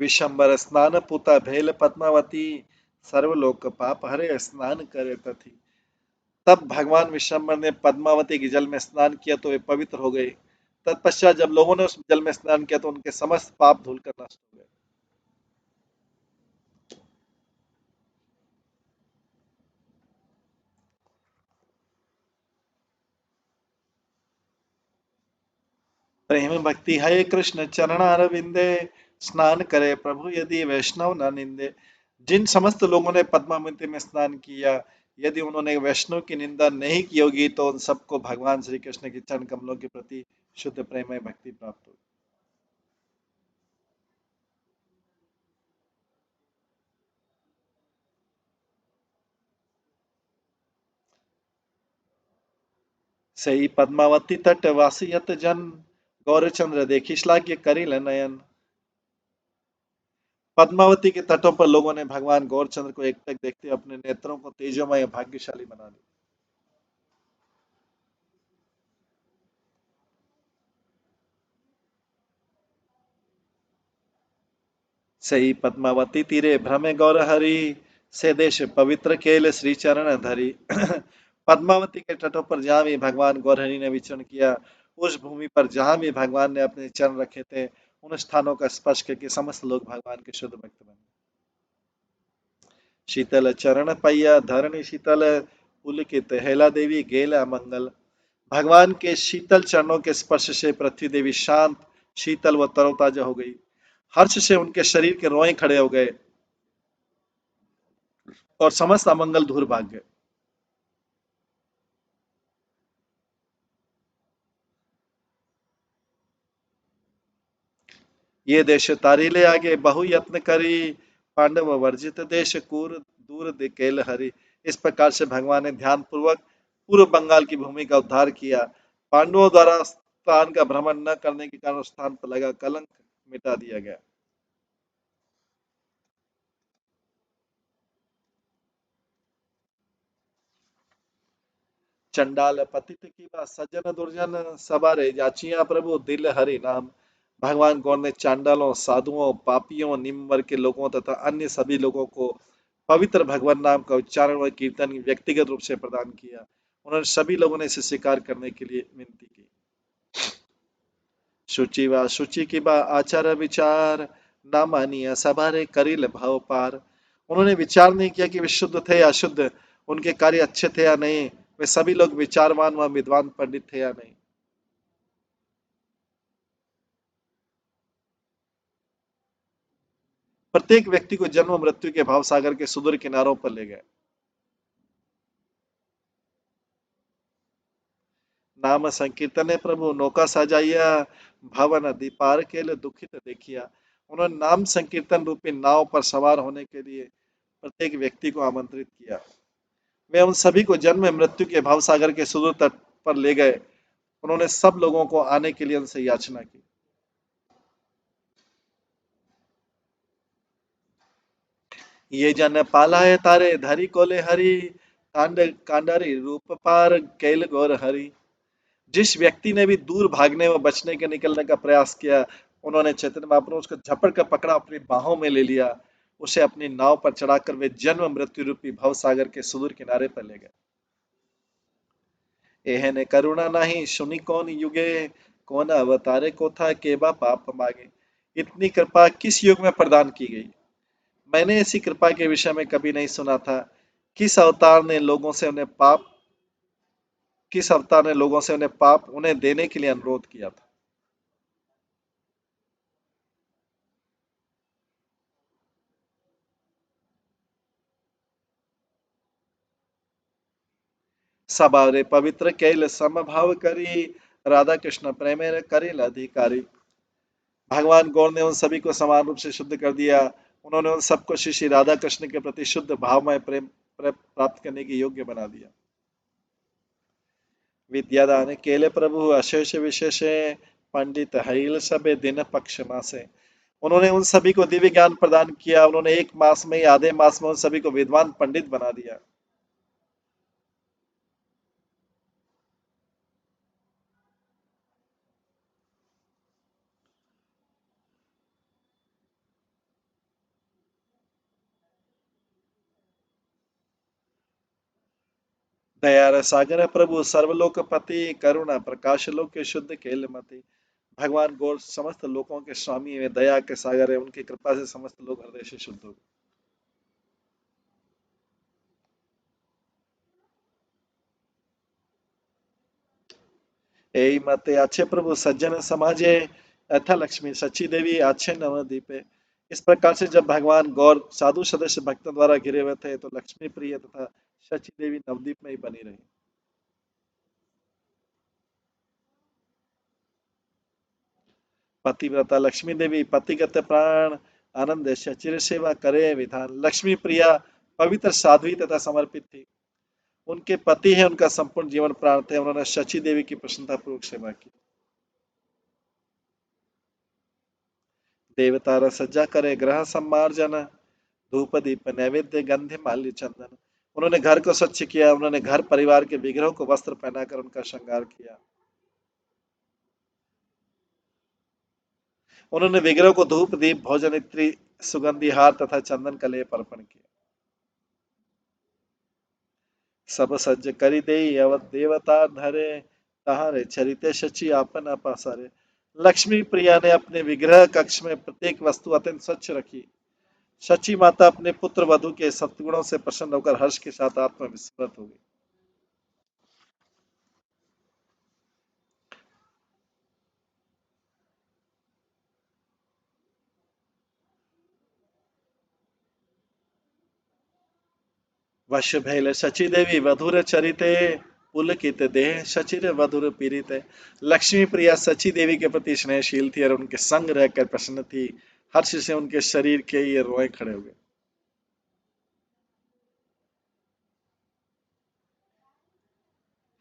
विशंबर स्नान पुता भेल पद्मावती, सर्वलोक पाप हरे स्नान करे तथी। तब भगवान विशंबर ने पद्मावती के जल में स्नान किया तो वे पवित्र हो गए। तत्पश्चात जब लोगों ने उस जल में स्नान किया तो उनके समस्त पाप धुलकर नष्ट हो गए। प्रेम भक्ति है कृष्ण चरणार विंदे, स्नान करे प्रभु यदि वैष्णव न निंदे। जिन समस्त लोगों ने पद्मावती में स्नान किया, यदि उन्होंने वैष्णव की निंदा नहीं की होगी तो उन सबको भगवान श्री कृष्ण के चरण कमलों के प्रति शुद्ध प्रेम में भक्ति प्राप्त होगी। सही पद्मावती तट वासियत जन, गौरचंद्र देखी श्लाघ्य करिल नयन। पद्मावती के तटों पर लोगों ने भगवान गौरचंद्र को एकटक देखते हुए अपने नेत्रों को तेजोमय भाग्यशाली बना लिया। सही पद्मावती तीरे भ्रमे गौर हरि, से देश पवित्र केल श्री चरण धरी। पद्मावती के तटों पर जहां भी भगवान गौरहरि ने विचरण किया, उस भूमि पर जहां भी भगवान ने अपने चरण रखे थे, उन स्थानों का स्पर्श करके समस्त लोग भगवान के शुद्ध भक्त बने। शीतल चरण पैया धरणी शीतल, पुलकित हेला देवी गेला मंगल। भगवान के शीतल चरणों के स्पर्श से पृथ्वी देवी शांत, शीतल व तरोताजा हो गई। हर्ष से उनके शरीर के रोए खड़े हो गए और समस्त अमंगल दूर भाग गए। ये देश तारीले आगे बहु यत्न करी, पांडव वर्जित देश कूर दूर दिकेल हरि। इस प्रकार से भगवान ने ध्यान पूर्वक पूर्व बंगाल की भूमि का उद्धार किया। पांडवों द्वारा स्थान का भ्रमण न करने के कारण स्थान पर लगा कलंक मिटा दिया गया। चंडाल पतित की बात सज्जन दुर्जन, सवारे जाचिया प्रभु दिल हरि नाम। भगवान गौर ने चांडालों, साधुओं, पापियों, निम्न वर्ग के लोगों तथा अन्य सभी लोगों को पवित्र भगवान नाम का उच्चारण व कीर्तन व्यक्तिगत रूप से प्रदान किया। उन्होंने सभी लोगों ने इसे स्वीकार करने के लिए विनती की। शुचि व शुचि की बा आचार विचार, ना मानिया सबारे करिल भाव पार। उन्होंने विचार नहीं किया कि वे शुद्ध थे या अशुद्ध, उनके कार्य अच्छे थे या नहीं, वे सभी लोग विचारवान व विद्वान पंडित थे या नहीं। प्रत्येक व्यक्ति को जन्म मृत्यु के भाव सागर के सुदूर किनारों पर ले गए। नाम संकीर्तन है प्रभु नौका सजाइया, भव नदी पार के लिए दुखित देखिया। उन्होंने नाम संकीर्तन रूपी नाव पर सवार होने के लिए प्रत्येक व्यक्ति को आमंत्रित किया। वे उन सभी को जन्म मृत्यु के भाव सागर के सुदूर तट पर ले गए। उन्होंने सब लोगों को आने के लिए उनसे याचना की। ये जन पालाए तारे धरी कोले हरि, कांड कांडारी रूप पार कैल गौर हरि। जिस व्यक्ति ने भी दूर भागने व बचने के निकलने का प्रयास किया, उन्होंने चैतन्य महाप्रभु उसको झपट कर पकड़ा, अपनी बाहों में ले लिया। उसे अपनी नाव पर चढ़ाकर वे जन्म मृत्यु रूपी भव सागर के सुदूर किनारे पर ले गए। एहने करुणा नहीं सुनी कौन युगे, कौन अवतारे को था केबा पाप मांगे। इतनी कृपा किस युग में प्रदान की गई, मैंने ऐसी कृपा के विषय में कभी नहीं सुना था। किस अवतार ने लोगों से उन्हें पाप किस अवतार ने लोगों से उन्हें पाप उन्हें देने के लिए अनुरोध किया था। सबारे पवित्र कैल समभाव करी, राधा कृष्ण प्रेमेर करिल अधिकारी। भगवान गौर ने उन सभी को समान रूप से शुद्ध कर दिया। उन्होंने उन सबको श्री श्री राधा कृष्ण के प्रति शुद्ध भावमय प्रेम प्राप्त करने के योग्य बना दिया। विद्यादान केले प्रभु अशेष विशेष, पंडित हईल सबे दिन पक्ष मासे। उन्होंने उन सभी को दिव्य ज्ञान प्रदान किया। उन्होंने एक मास में ही आधे मास में उन सभी को विद्वान पंडित बना दिया। दया सागर प्रभु सर्वलोकपति, करुणा प्रकाश लोक के शुद्ध केलमति। भगवान गौर समस्त लोकों के स्वामी वे दया के सागर है। उनकी कृपा से समस्त लोग हृदय से शुद्ध हो गए। यही मत अच्छे प्रभु सज्जन समाजे, यथा लक्ष्मी सची देवी अच्छे नवदीपे। इस प्रकार से जब भगवान गौर साधु सदस्य भक्तों द्वारा घिरे हुए थे, तो लक्ष्मी प्रिय तथा सची देवी नवदीप में ही बनी रही। पतिव्रता लक्ष्मी देवी पतिगत प्राण, आनंद चिर सेवा करे विधान। लक्ष्मी प्रिया पवित्र साध्वी तथा समर्पित थी। उनके पति है उनका संपूर्ण जीवन प्राण थे। उन्होंने शची देवी की प्रसन्नता पूर्वक सेवा की। देवता सज्जा करे ग्रह सम्मार्जन, धूप दीप नैवेद्य गंधे माल्य चंदन। उन्होंने घर को स्वच्छ किया। उन्होंने घर परिवार के विग्रहों को वस्त्र पहनाकर उनका श्रृंगार किया। उन्होंने विग्रह को धूप दीप भोजन इत्री सुगंधी हार तथा चंदन का लेप अर्पण किया। सब सज्ज करी देई अवध देवता धरे, तहारे चरिते शची आपन अपासारे। लक्ष्मी प्रिया ने अपने विग्रह कक्ष में प्रत्येक वस्तु अत्यंत स्वच्छ रखी। शची माता अपने पुत्र वधु के सत्गुणों से प्रसन्न होकर हर्ष के साथ आत्मविस्मृत हो गई। वश भैल शची देवी वधुर चरिते, पुलकित देह शचिर वधुर पीड़ित। लक्ष्मी प्रिया शची देवी के प्रति स्नेहशील थी और उनके संग रहकर प्रसन्न थी। हर्ष से उनके शरीर के ये रोए खड़े हो गए।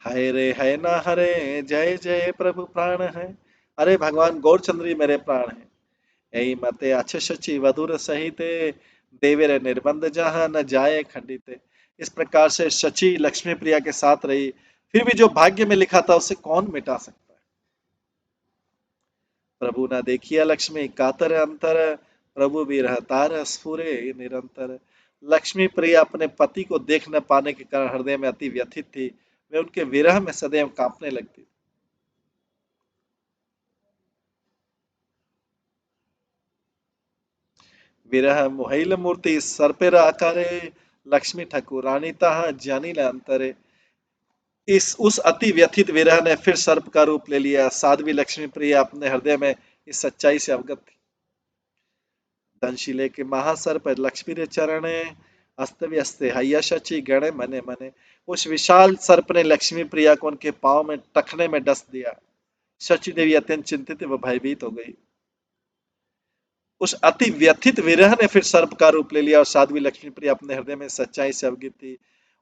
हाय रे है ना हरे, जय जय प्रभु प्राण है। अरे भगवान गौरचंद्र ही मेरे प्राण है। यही मते अच्छे शची वधुर सहित, देवेर निर्बंध जहां न जाए खंडित। इस प्रकार से शची लक्ष्मी प्रिया के साथ रही, फिर भी जो भाग्य में लिखा था उसे कौन मिटा सकता है। प्रभु न देखिया लक्ष्मी कातर अंतर, प्रभु भी रहतार स्फुरे निरंतर। लक्ष्मी प्रिया अपने पति को देख न पाने के कारण हृदय में अति व्यथित थी। वे उनके विरह में सदैव कांपने लगती। विरह मोहिल मूर्ति सर्पेर आकारे, लक्ष्मी ठाकुरानी तहा जानी न अंतरे। इस उस अति व्यथित विरह ने फिर सर्प का रूप ले लिया। साध्वी लक्ष्मी प्रिया अपने हृदय में इस सच्चाई से अवगत थी। धनशिले के महासर्प लक्ष्मी रे चरणे, अस्त व्यस्ते हैया शची गणे मने मने। उस विशाल सर्प ने लक्ष्मी प्रिया को उनके पांव में टखने में डस दिया। शची देवी अत्यंत चिंतित व भयभीत हो गई। उस अति व्यथित विरह ने फिर सर्प का रूप ले लिया और साध्वी लक्ष्मी प्रिया अपने हृदय में सच्चाई से अवगत थी।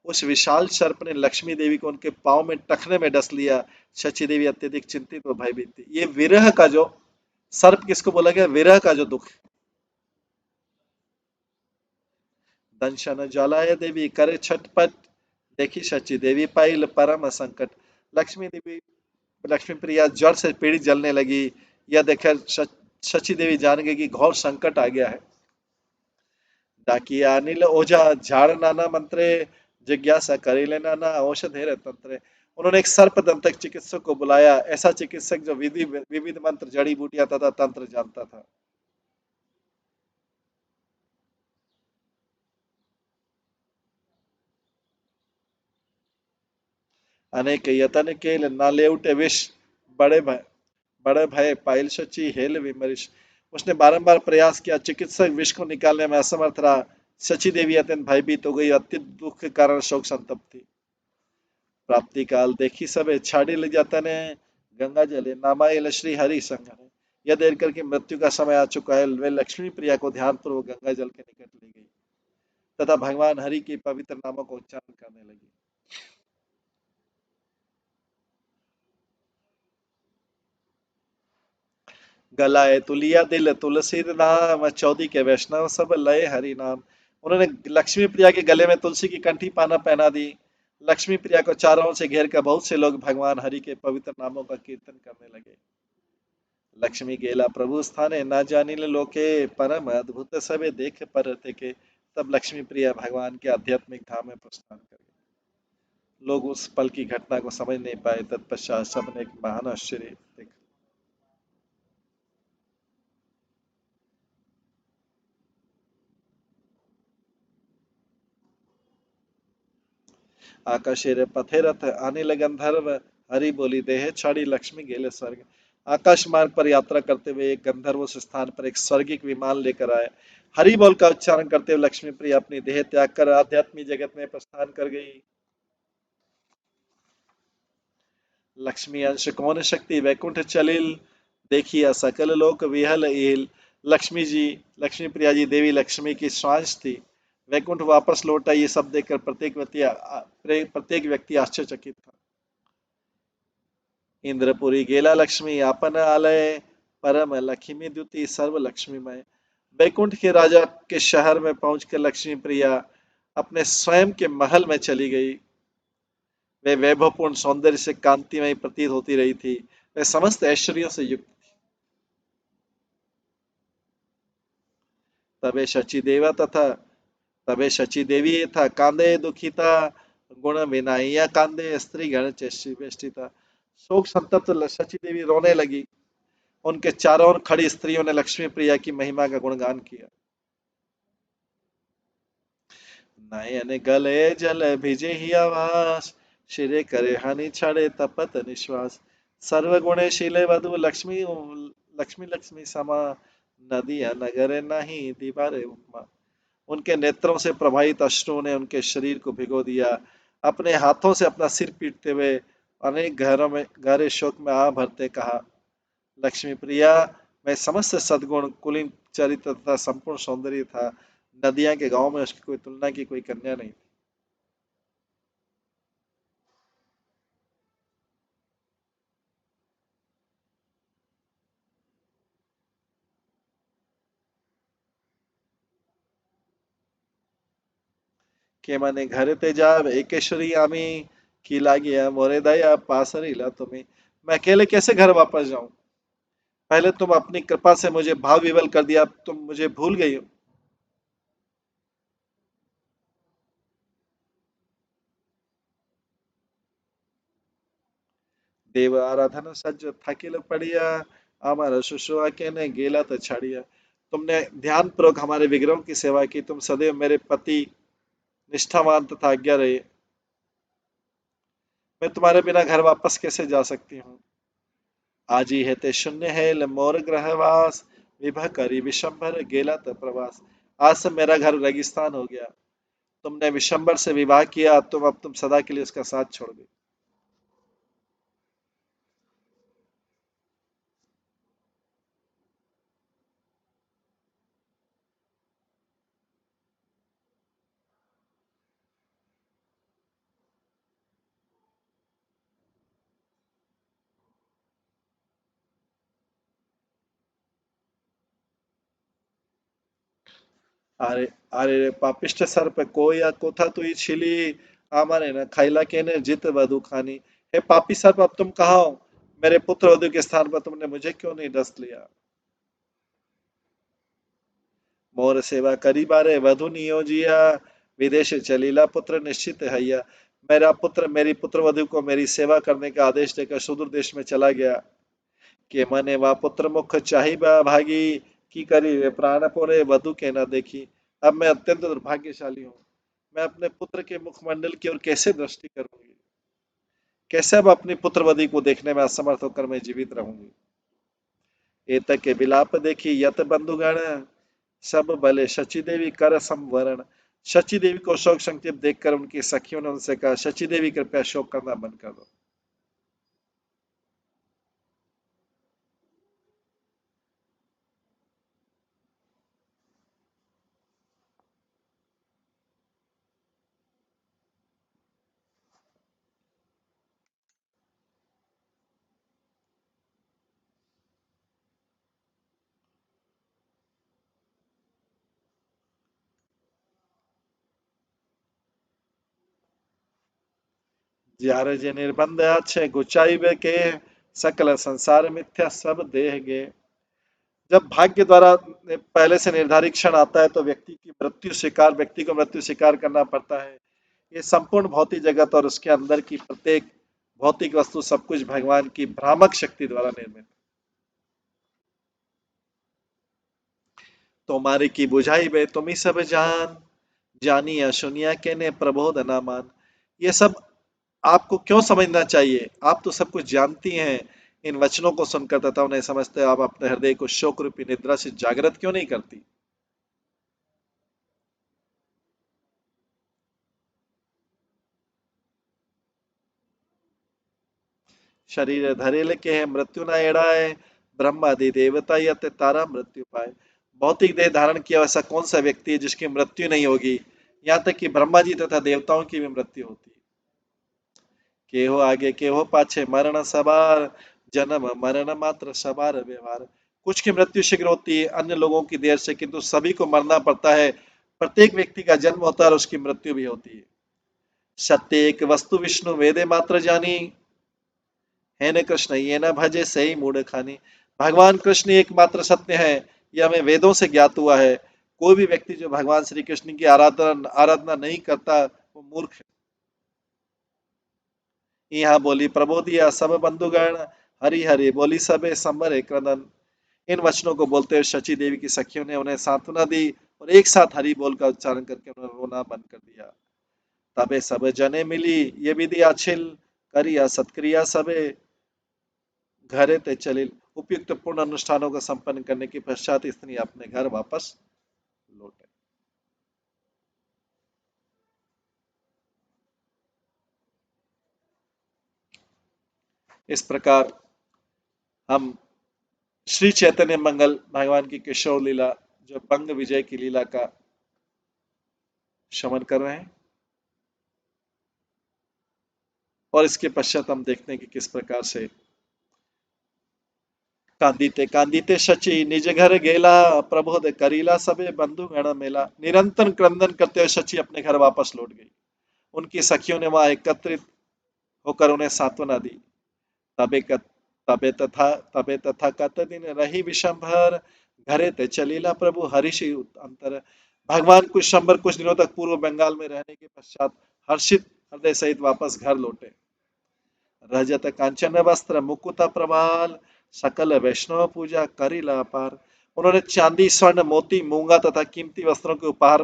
उस विशाल सर्प ने लक्ष्मी देवी को उनके पांव में टखने में डस लिया। शची देवी अत्यधिक चिंतित व भयभीत थी। ये विरह का जो सर्प किसको बोला गया, विरह का जो दुख। दंशन ज्वालाय देवी करे छटपट, देखी शची देवी पाइल परम संकट। लक्ष्मी देवी लक्ष्मी प्रिया ज्वर से पीड़ित जलने लगी। यह देखकर शची देवी जान गई कि घोर संकट आ गया है। डाकिया अनिल ओझा झाड़ नाना मंत्रे, जिज्ञासा करिले नाना औषधेर तंत्रे। उन्होंने एक सर्पदंतक चिकित्सक को बुलाया, ऐसा चिकित्सक जो विधि विविध मंत्र जड़ी बूटियां तथा तंत्र जानता था। अनेक यतन केल नाले उठे विष, बड़े भय बड़े भय पाइल शची हेल विमरिश। उसने बारंबार प्रयास किया, चिकित्सक विष को निकालने में असमर्थ रहा। शची देवी अत्यंत भयभीत हो गई, अत्यंत दुख के कारण शोक संतप्त थी। प्राप्ति काल देखी सबे छाड़ी ले जाता ने, गंगा जले नामायल श्री हरि संगने। यह देख कर के मृत्यु का समय आ चुका है, वे लक्ष्मी प्रिया को ध्यान पूर्वक गंगा जल के निकट ले गई तथा भगवान हरि के पवित्र नामों को उच्चारण करने लगी। गलाए तुलिया दिल तुलसी नाम, चौदी के वैष्णव सब लय हरि नाम। उन्होंने लक्ष्मी प्रिया के गले में तुलसी की कंठी पाना पहना दी। लक्ष्मी प्रिया को चारों ओर से घेर कर बहुत से लोग भगवान हरि के पवित्र नामों का कीर्तन करने लगे। लक्ष्मी गेला प्रभु स्थाने, न जानिल लोके परम अद्भुत सबे देख पर के। तब लक्ष्मी प्रिया भगवान के आध्यात्मिक धाम में प्रस्थान कर गए। लोग उस पल की घटना को समझ नहीं पाए। तत्पश्चात सबने एक महान आश्चर्य देखा। आकाशेर पथे रथ अनिल गंधर्व, हरि बोली देह छाड़ी लक्ष्मी गेले स्वर्ग। आकाश मार्ग पर यात्रा करते हुए एक गंधर्व उस स्थान पर एक स्वर्गिक विमान लेकर आए। हरि बोल का उच्चारण करते हुए लक्ष्मी प्रिया अपनी देह त्याग कर आध्यात्मिक जगत में प्रस्थान कर गई। लक्ष्मी अंश कौन शक्ति वैकुंठ चलिल, देखिया सकल लोक विहल इल। लक्ष्मी जी लक्ष्मी प्रिया जी देवी लक्ष्मी की स्वांश थी। वैकुंठ वापस लौट आई, ये सब देखकर प्रत्येक व्यक्ति आश्चर्यचकित था। इंद्रपुरी गेला लक्ष्मी आपन आलय, परम लक्ष्मी द्युति सर्व लक्ष्मीमय। बैकुंठ के राजा के शहर में पहुंचकर लक्ष्मी प्रिया अपने स्वयं के महल में चली गई। वे वैभवपूर्ण सौंदर्य से कांतिमय प्रतीत होती रही थी। वे समस्त ऐश्वर्यों से युक्त। तबे शची देवा तथा तबे शची देवी था कांदे दुखिता गुण विनाइया कांदे स्त्री गण चेष्टिता। शोक संतप्त शची देवी रोने लगी। उनके चारों ओर खड़ी स्त्रियों ने लक्ष्मी प्रिया की महिमा का गुणगान किया। नयन गले जल भिजे ही आवास, शिरे करे हानि छड़े तपत निश्वास। सर्वगुणशीले वधु लक्ष्मी लक्ष्मी लक्ष्मी समा, नदिया नगर नहीं दीवारे उपमा। उनके नेत्रों से प्रवाहित अश्रुओं ने उनके शरीर को भिगो दिया। अपने हाथों से अपना सिर पीटते हुए अनेक घरों में गहरे शोक में आ भरते कहा, लक्ष्मी प्रिया मैं समस्त सद्गुण कुलीन चरित्र तथा संपूर्ण सौंदर्य था। नदिया के गांव में उसकी कोई तुलना की कोई कन्या नहीं। के माने घर ते जाव एकेश्वरी आमी, की लागिया मोरे दया पासरीला तुम्हें। मैं अकेले कैसे घर वापस जाऊं? पहले तुम अपनी कृपा से मुझे भाव विवल कर दिया, तुम मुझे भूल गई हो। देव आराधन सज थकिल पड़िया, हमारा शुश्रूषा के ने गेला तो छाड़िया। तुमने ध्यान पूर्वक हमारे विग्रहों की सेवा की, तुम सदैव मेरे पति निष्ठावान तथा आज्ञा रहे। मैं तुम्हारे बिना घर वापस कैसे जा सकती हूँ? आजी है ते शून्य है मोर ग्रहवास, विभा करी विशंभर गेला त प्रवास। आज से मेरा घर रेगिस्तान हो गया। तुमने विशंभर से विवाह किया, अब तुम सदा के लिए उसका साथ छोड़ गई। अरे अरे रे पापिष्ट सर्प कोया कोथा तुई छिली, आमाने न खाइला के ने जित वधु खानी। हे पापी सर्प अब तुम कहाँ हो? मेरे पुत्र वधु के स्थान पर तुमने मुझे क्यों नहीं डस लिया? मोर सेवा करी बारे वधु नियोजिया, विदेश चलीला पुत्र निश्चित हैया। मेरा पुत्र मेरी पुत्र वधु को मेरी सेवा करने का आदेश देकर सुदूर देश में चला गया। के मने वा पुत्र मुख चाही बा भागी, की करी वे प्राण पोरे वधु के न देखी। अब मैं अत्यंत दुर्भाग्यशाली हूँ। मैं अपने पुत्र के मुखमंडल की ओर कैसे दृष्टि करूंगी? कैसे अब अपनी पुत्र वधु को देखने में असमर्थ होकर मैं जीवित रहूंगी? एतक के विलाप देखी यत बंधुगण, सब भले शची देवी कर संवरण। शची देवी को शोक संकेत देखकर उनकी सखियों ने उनसे कहा, शची देवी कृपया शोक करना बंद कर दो। જ્યારે જે निर्बंध છે गुचाई के, सकल संसार मिथ्या सब देह गे। जब भाग्य द्वारा पहले से निर्धारित क्षण आता है तो व्यक्ति को मृत्यु स्वीकार करना पड़ता है। ये संपूर्ण भौतिक जगत और उसके अंदर की प्रत्येक भौतिक वस्तु सब कुछ भगवान की भ्रामक शक्ति द्वारा निर्मित। तुम्हारी की बुझाई बे तुम ही सब जान, जानिया सुनिया के ने प्रबोध न मान। ये सब आपको क्यों समझना चाहिए? आप तो सब कुछ जानती हैं। इन वचनों को सुनकर तथा उन्हें समझते आप अपने हृदय को शोक रूपी निद्रा से जागृत क्यों नहीं करती? शरीर धरेल के है मृत्यु न एड़ाए, ब्रह्मादि देवता यत तारा मृत्यु पाए। भौतिक देह धारण किया ऐसा कौन सा व्यक्ति है जिसकी मृत्यु नहीं होगी? यहाँ तक कि ब्रह्मा जी तथा देवताओं की भी मृत्यु होती है। केहो आगे केहो पाछे मरण सवार, जन्म मरण मात्र सवार व्यवहार। कुछ की मृत्यु शीघ्र होती है, अन्य लोगों की देर से, किंतु सभी को मरना पड़ता है। प्रत्येक व्यक्ति का जन्म होता है और उसकी मृत्यु भी होती है। सत्य एक वस्तु विष्णु वेदे मात्र जानी, है न कृष्ण ये न भजे सही मूढ़ खानी। भगवान कृष्ण एकमात्र सत्य है, यह हमें वेदों से ज्ञात हुआ है। कोई भी व्यक्ति जो भगवान श्री कृष्ण की आराधना आराधना नहीं करता वो मूर्ख है। यहाँ बोली प्रबोधिया सब बंधुगण, हरि हरि बोली सबे संबर एक क्रदन। इन वचनों को बोलते हुए शची देवी की सखियों ने उन्हें सांत्वना दी और एक साथ हरि बोल का उच्चारण करके उन्हें रोना बंद कर दिया। तबे सब जने मिली ये विधि आछिल, करिया सत्क्रिया सबे घरे ते चलिल। उपयुक्त पूर्ण अनुष्ठानों को संपन्न करने के पश्चात स्त्री अपने घर वापस लौटे। इस प्रकार हम श्री चैतन्य मंगल भगवान की किशोर लीला जो बंग विजय की लीला का श्रवण कर रहे हैं और इसके पश्चात हम देखते हैं कि किस प्रकार से कांदिते कांदिते शची निज घर गेला, प्रबोध करीला सबे बंधु गण मेला। निरंतर क्रंदन करते हुए शची अपने घर वापस लौट गई। उनकी सखियों ने वहां एकत्रित होकर उन्हें सांत्वना दी। तबे कत, तबे तथा कत दिन रही विषंभर, घरे ते चलीला प्रभु हर्षि अंतर। भगवान कुछ शंबर कुछ दिनों तक पूर्व बंगाल में रहने के पश्चात हर्षित हृदय सहित वापस घर लौटे। रजत कांचन वस्त्र मुकुट प्रभाल, सकल वैष्णव पूजा करिला अपार। उन्होंने चांदी स्वर्ण मोती मूंगा तथा कीमती वस्त्रों के उपहार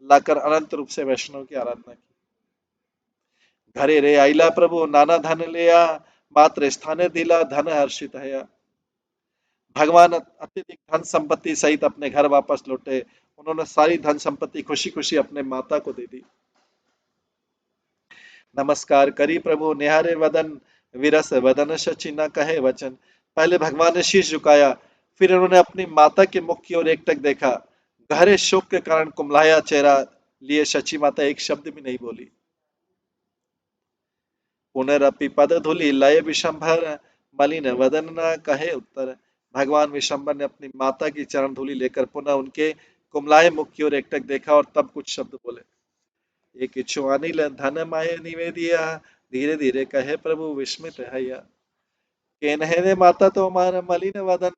लाकर अनंत रूप से वैष्णव की आराधना की। घरे रे आइला प्रभु नाना धन लिया, मात्र स्थाने दिला धन हर्षित है। भगवान अत्यधिक धन संपत्ति सहित अपने घर वापस लौटे। उन्होंने सारी धन संपत्ति खुशी खुशी अपने माता को दे दी। नमस्कार करी प्रभु निहारे वदन, विरस वदन शची न कहे वचन। पहले भगवान ने शीश झुकाया, फिर उन्होंने अपनी माता के मुख की ओर एकटक देखा। गहरे शोक के कारण कुमलाया चेहरा लिए शची माता एक शब्द भी नहीं बोली। पुनरपि पद धूलि लय विशंभर, मलिन वदन न कहे उत्तर। भगवान विशंभर ने अपनी माता की चरण धूलि लेकर पुनः उनके कुमलाए मुख की ओर एकटक देखा और तब कुछ शब्द बोले। एक अनिल धन माय निवेदिया, धीरे धीरे कहे प्रभु विस्मित हैया। केनहे माता तुम्हारे मलिन वदन,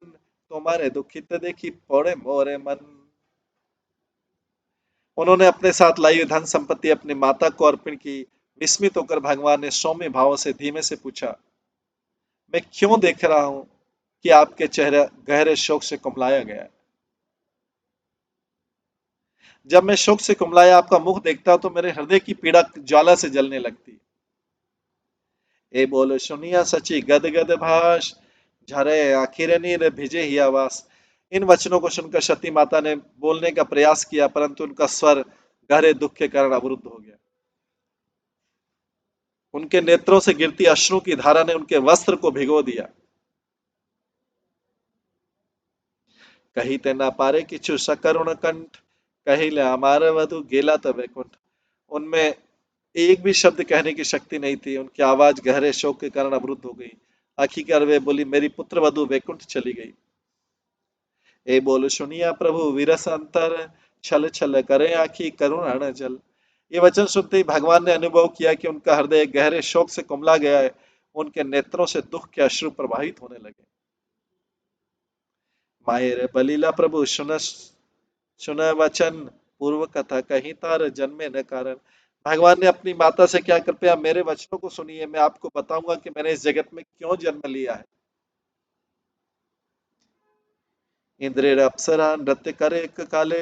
तुम्हारे दुखित देखी पौड़े मोरे मन। उन्होंने अपने साथ लाई हुई धन संपत्ति अपनी माता को अर्पण की। विस्मित होकर भगवान ने सौम्य भाव से धीमे से पूछा, मैं क्यों देख रहा हूं कि आपके चेहरे गहरे शोक से कुमलाया गया है। जब मैं शोक से कुमलाया आपका मुख देखता हूं तो मेरे हृदय की पीड़ा ज्वाला से जलने लगती। ए बोलो सुनिया सची गद गद भाष, झरे आखिर नीर भिजे ही आवास। इन वचनों को सुनकर सती माता ने बोलने का प्रयास किया परंतु उनका स्वर गहरे दुख के कारण अवरुद्ध हो गया। उनके नेत्रों से गिरती अश्रु की धारा ने उनके वस्त्र को भिगो दिया। कही ते ना पारे किछु सकरुण कंठ, कही ले अमार वधु गेला त वैकुंठ। उनमें एक भी शब्द कहने की शक्ति नहीं थी। उनकी आवाज गहरे शोक के कारण अवरुद्ध हो गई। आखिरकार वे बोली, मेरी पुत्र वधु वैकुंठ चली गई। ए बोल सुनिया प्रभु विरस अंतर, छल छल करे आखी करुणा न जल। ये वचन सुनते ही भगवान ने अनुभव किया कि उनका हृदय गहरे शोक से कुमला गया है। उनके नेत्रों से दुख के अश्रु प्रवाहित होने लगे। माये बलीला प्रभु सुन सुन वचन, पूर्व कथा कहीं तार जन्मे न कारण। भगवान ने अपनी माता से क्या, कृपया मेरे वचनों को सुनिए, मैं आपको बताऊंगा कि मैंने इस जगत में क्यों जन्म लिया है। इंद्रेर अप्सरा नृत्य करे एक काले,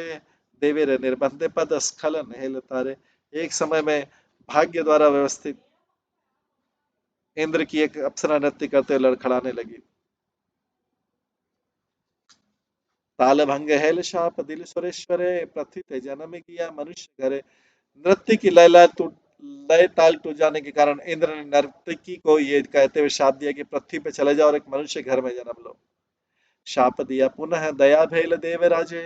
देवेर निर्बंध पद स्खलन हेल तारे। एक समय में भाग्य द्वारा व्यवस्थित इंद्र की एक अप्सरा नृत्य करते हुए लड़खड़ाने लगी। ताल भंग हेल शाप दिल सुरेश्वरे, पृथ्वी ते जन्म किया मनुष्य घरे। नृत्य की लय ताल टूट जाने के कारण इंद्र ने नर्तकी को ये कहते हुए शाप दिया कि पृथ्वी पे चले जाओ और एक मनुष्य घर में जन्म लो। शाप दिया पुनः दया भेल देवराजे,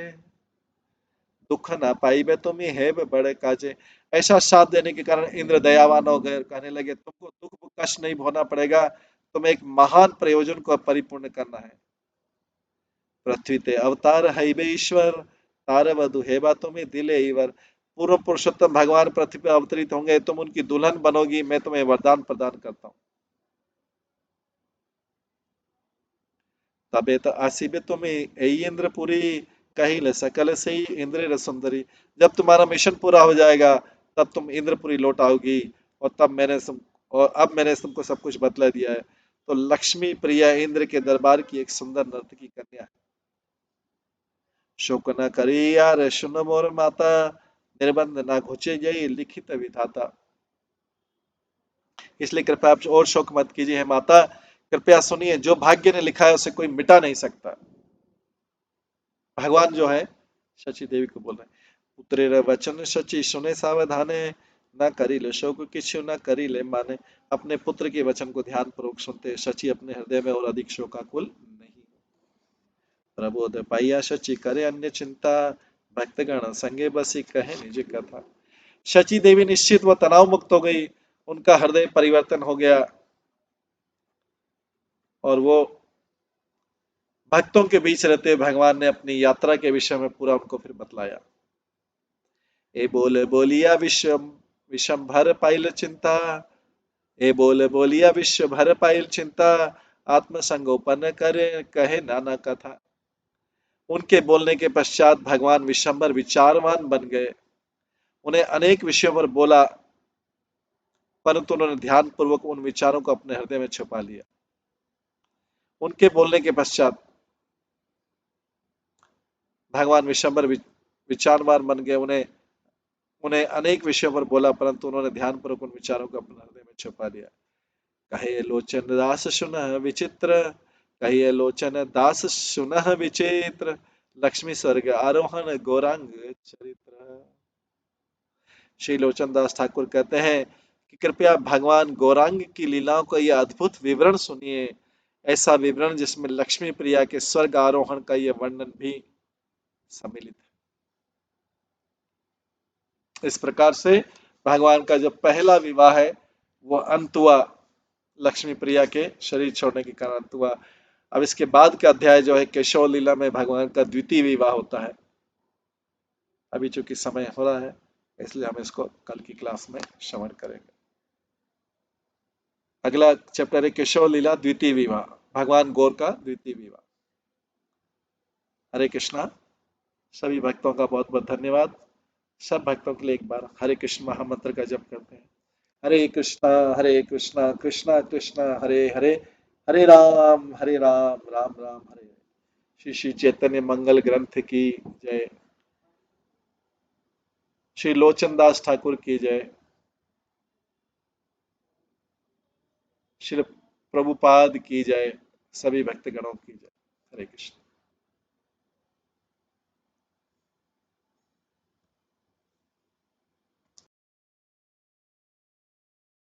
दुख ना पाइबे तुम है बड़े काजे। ऐसा साथ देने के कारण इंद्र दयावान हो गए, कहने लगे तुमको दुख कष्ट नहीं भोगना पड़ेगा, तुम्हें एक महान प्रयोजन को परिपूर्ण करना है। पृथ्वी ते अवतार हैबे ईश्वर, तार वधु हेबा तुम्हें दिले ईवर। पूर्व पुरुषोत्तम भगवान पृथ्वी पर अवतरित होंगे, तुम उनकी दुल्हन बनोगी, मैं तुम्हें वरदान प्रदान करता हूँ। तबे तो आसीबे तुम्हें इंद्रपुरी, कहिल सकल से ही इंद्र सुंदरी। जब तुम्हारा मिशन पूरा हो जाएगा तब तुम इंद्रपुरी लौट आओगी, और तब मैंने तुम और अब मैंने तुमको सब कुछ बतला दिया है। तो लक्ष्मी प्रिया इंद्र के दरबार की एक सुंदर नर्तकी कन्या है। शोक न करी यार सुन मोर माता, निर्बंध न घुचे यही लिखित विधाता। इसलिए कृपया आप और शोक मत कीजिए हे माता, कृपया सुनिए, जो भाग्य ने लिखा है उसे कोई मिटा नहीं सकता। भगवान जो है शची देवी को बोल रहे हैं, पुत्रेर वचन शची सुने सावधाने, न करिले शोक किछु न करिले माने। अपने पुत्र के वचन को ध्यान पूर्वक सुनते शची अपने हृदय में और अधिक शोकाकुल नहीं। प्रबोध पाइया शची करे अन्य चिंता, भक्तगण संगे बसी कहे निज कथा। शची देवी निश्चित व तनाव मुक्त हो गई, उनका हृदय परिवर्तन हो गया, और वो भक्तों के बीच रहते भगवान ने अपनी यात्रा के विषय में पूरा उनको फिर बतलाया। ए बोले बोलिया विश्व विषम भर पाइल चिंता, ए बोले बोलिया विश्व भर पाइल चिंता, आत्मसंगोपन करे कहे नाना कथा। उनके बोलने के पश्चात भगवान विशंबर विचारवान बन गए। उन्हें अनेक विषयों पर बोला, परंतु उन्होंने ध्यान पूर्वक उन विचारों को अपने हृदय में छुपा लिया। उनके बोलने के पश्चात भगवान विशंबर विचारवान बन गए। उन्हें उन्हें अनेक विषयों पर बोला, परंतु उन्होंने ध्यानपूर्वक उन विचारों को अपने हृदय में छुपा लिया। कहे लोचन दास सुन विचित्र, कहिए लोचन दास सुन विचित्र, लक्ष्मी स्वर्ग आरोहण गौरांग चरित्र। श्री लोचन दास ठाकुर कहते हैं कि कृपया भगवान गौरांग की लीलाओं का यह अद्भुत विवरण सुनिए, ऐसा विवरण जिसमें लक्ष्मी प्रिया के स्वर्ग आरोहण का यह वर्णन भी सम्मिलित है। इस प्रकार से भगवान का जो पहला विवाह है वो अंत हुआ, लक्ष्मी प्रिया के शरीर छोड़ने के कारण अंत हुआ। अब इसके बाद का अध्याय जो है केशव लीला में भगवान का द्वितीय विवाह होता है। अभी चूंकि समय हो रहा है इसलिए हम इसको कल की क्लास में श्रवण करेंगे। अगला चैप्टर है केशव लीला द्वितीय विवाह, भगवान गौर का द्वितीय विवाह। हरे कृष्णा। सभी भक्तों का बहुत बहुत धन्यवाद। सब भक्तों के लिए एक बार हरे कृष्ण महामंत्र का जप करते हैं। हरे कृष्णा कृष्णा कृष्णा हरे हरे, हरे राम राम राम हरे हरे। श्री श्री चैतन्य मंगल ग्रंथ की जय। श्री लोचन दास ठाकुर की जय। श्री प्रभुपाद की जय। सभी भक्तगणों की जय। हरे कृष्ण।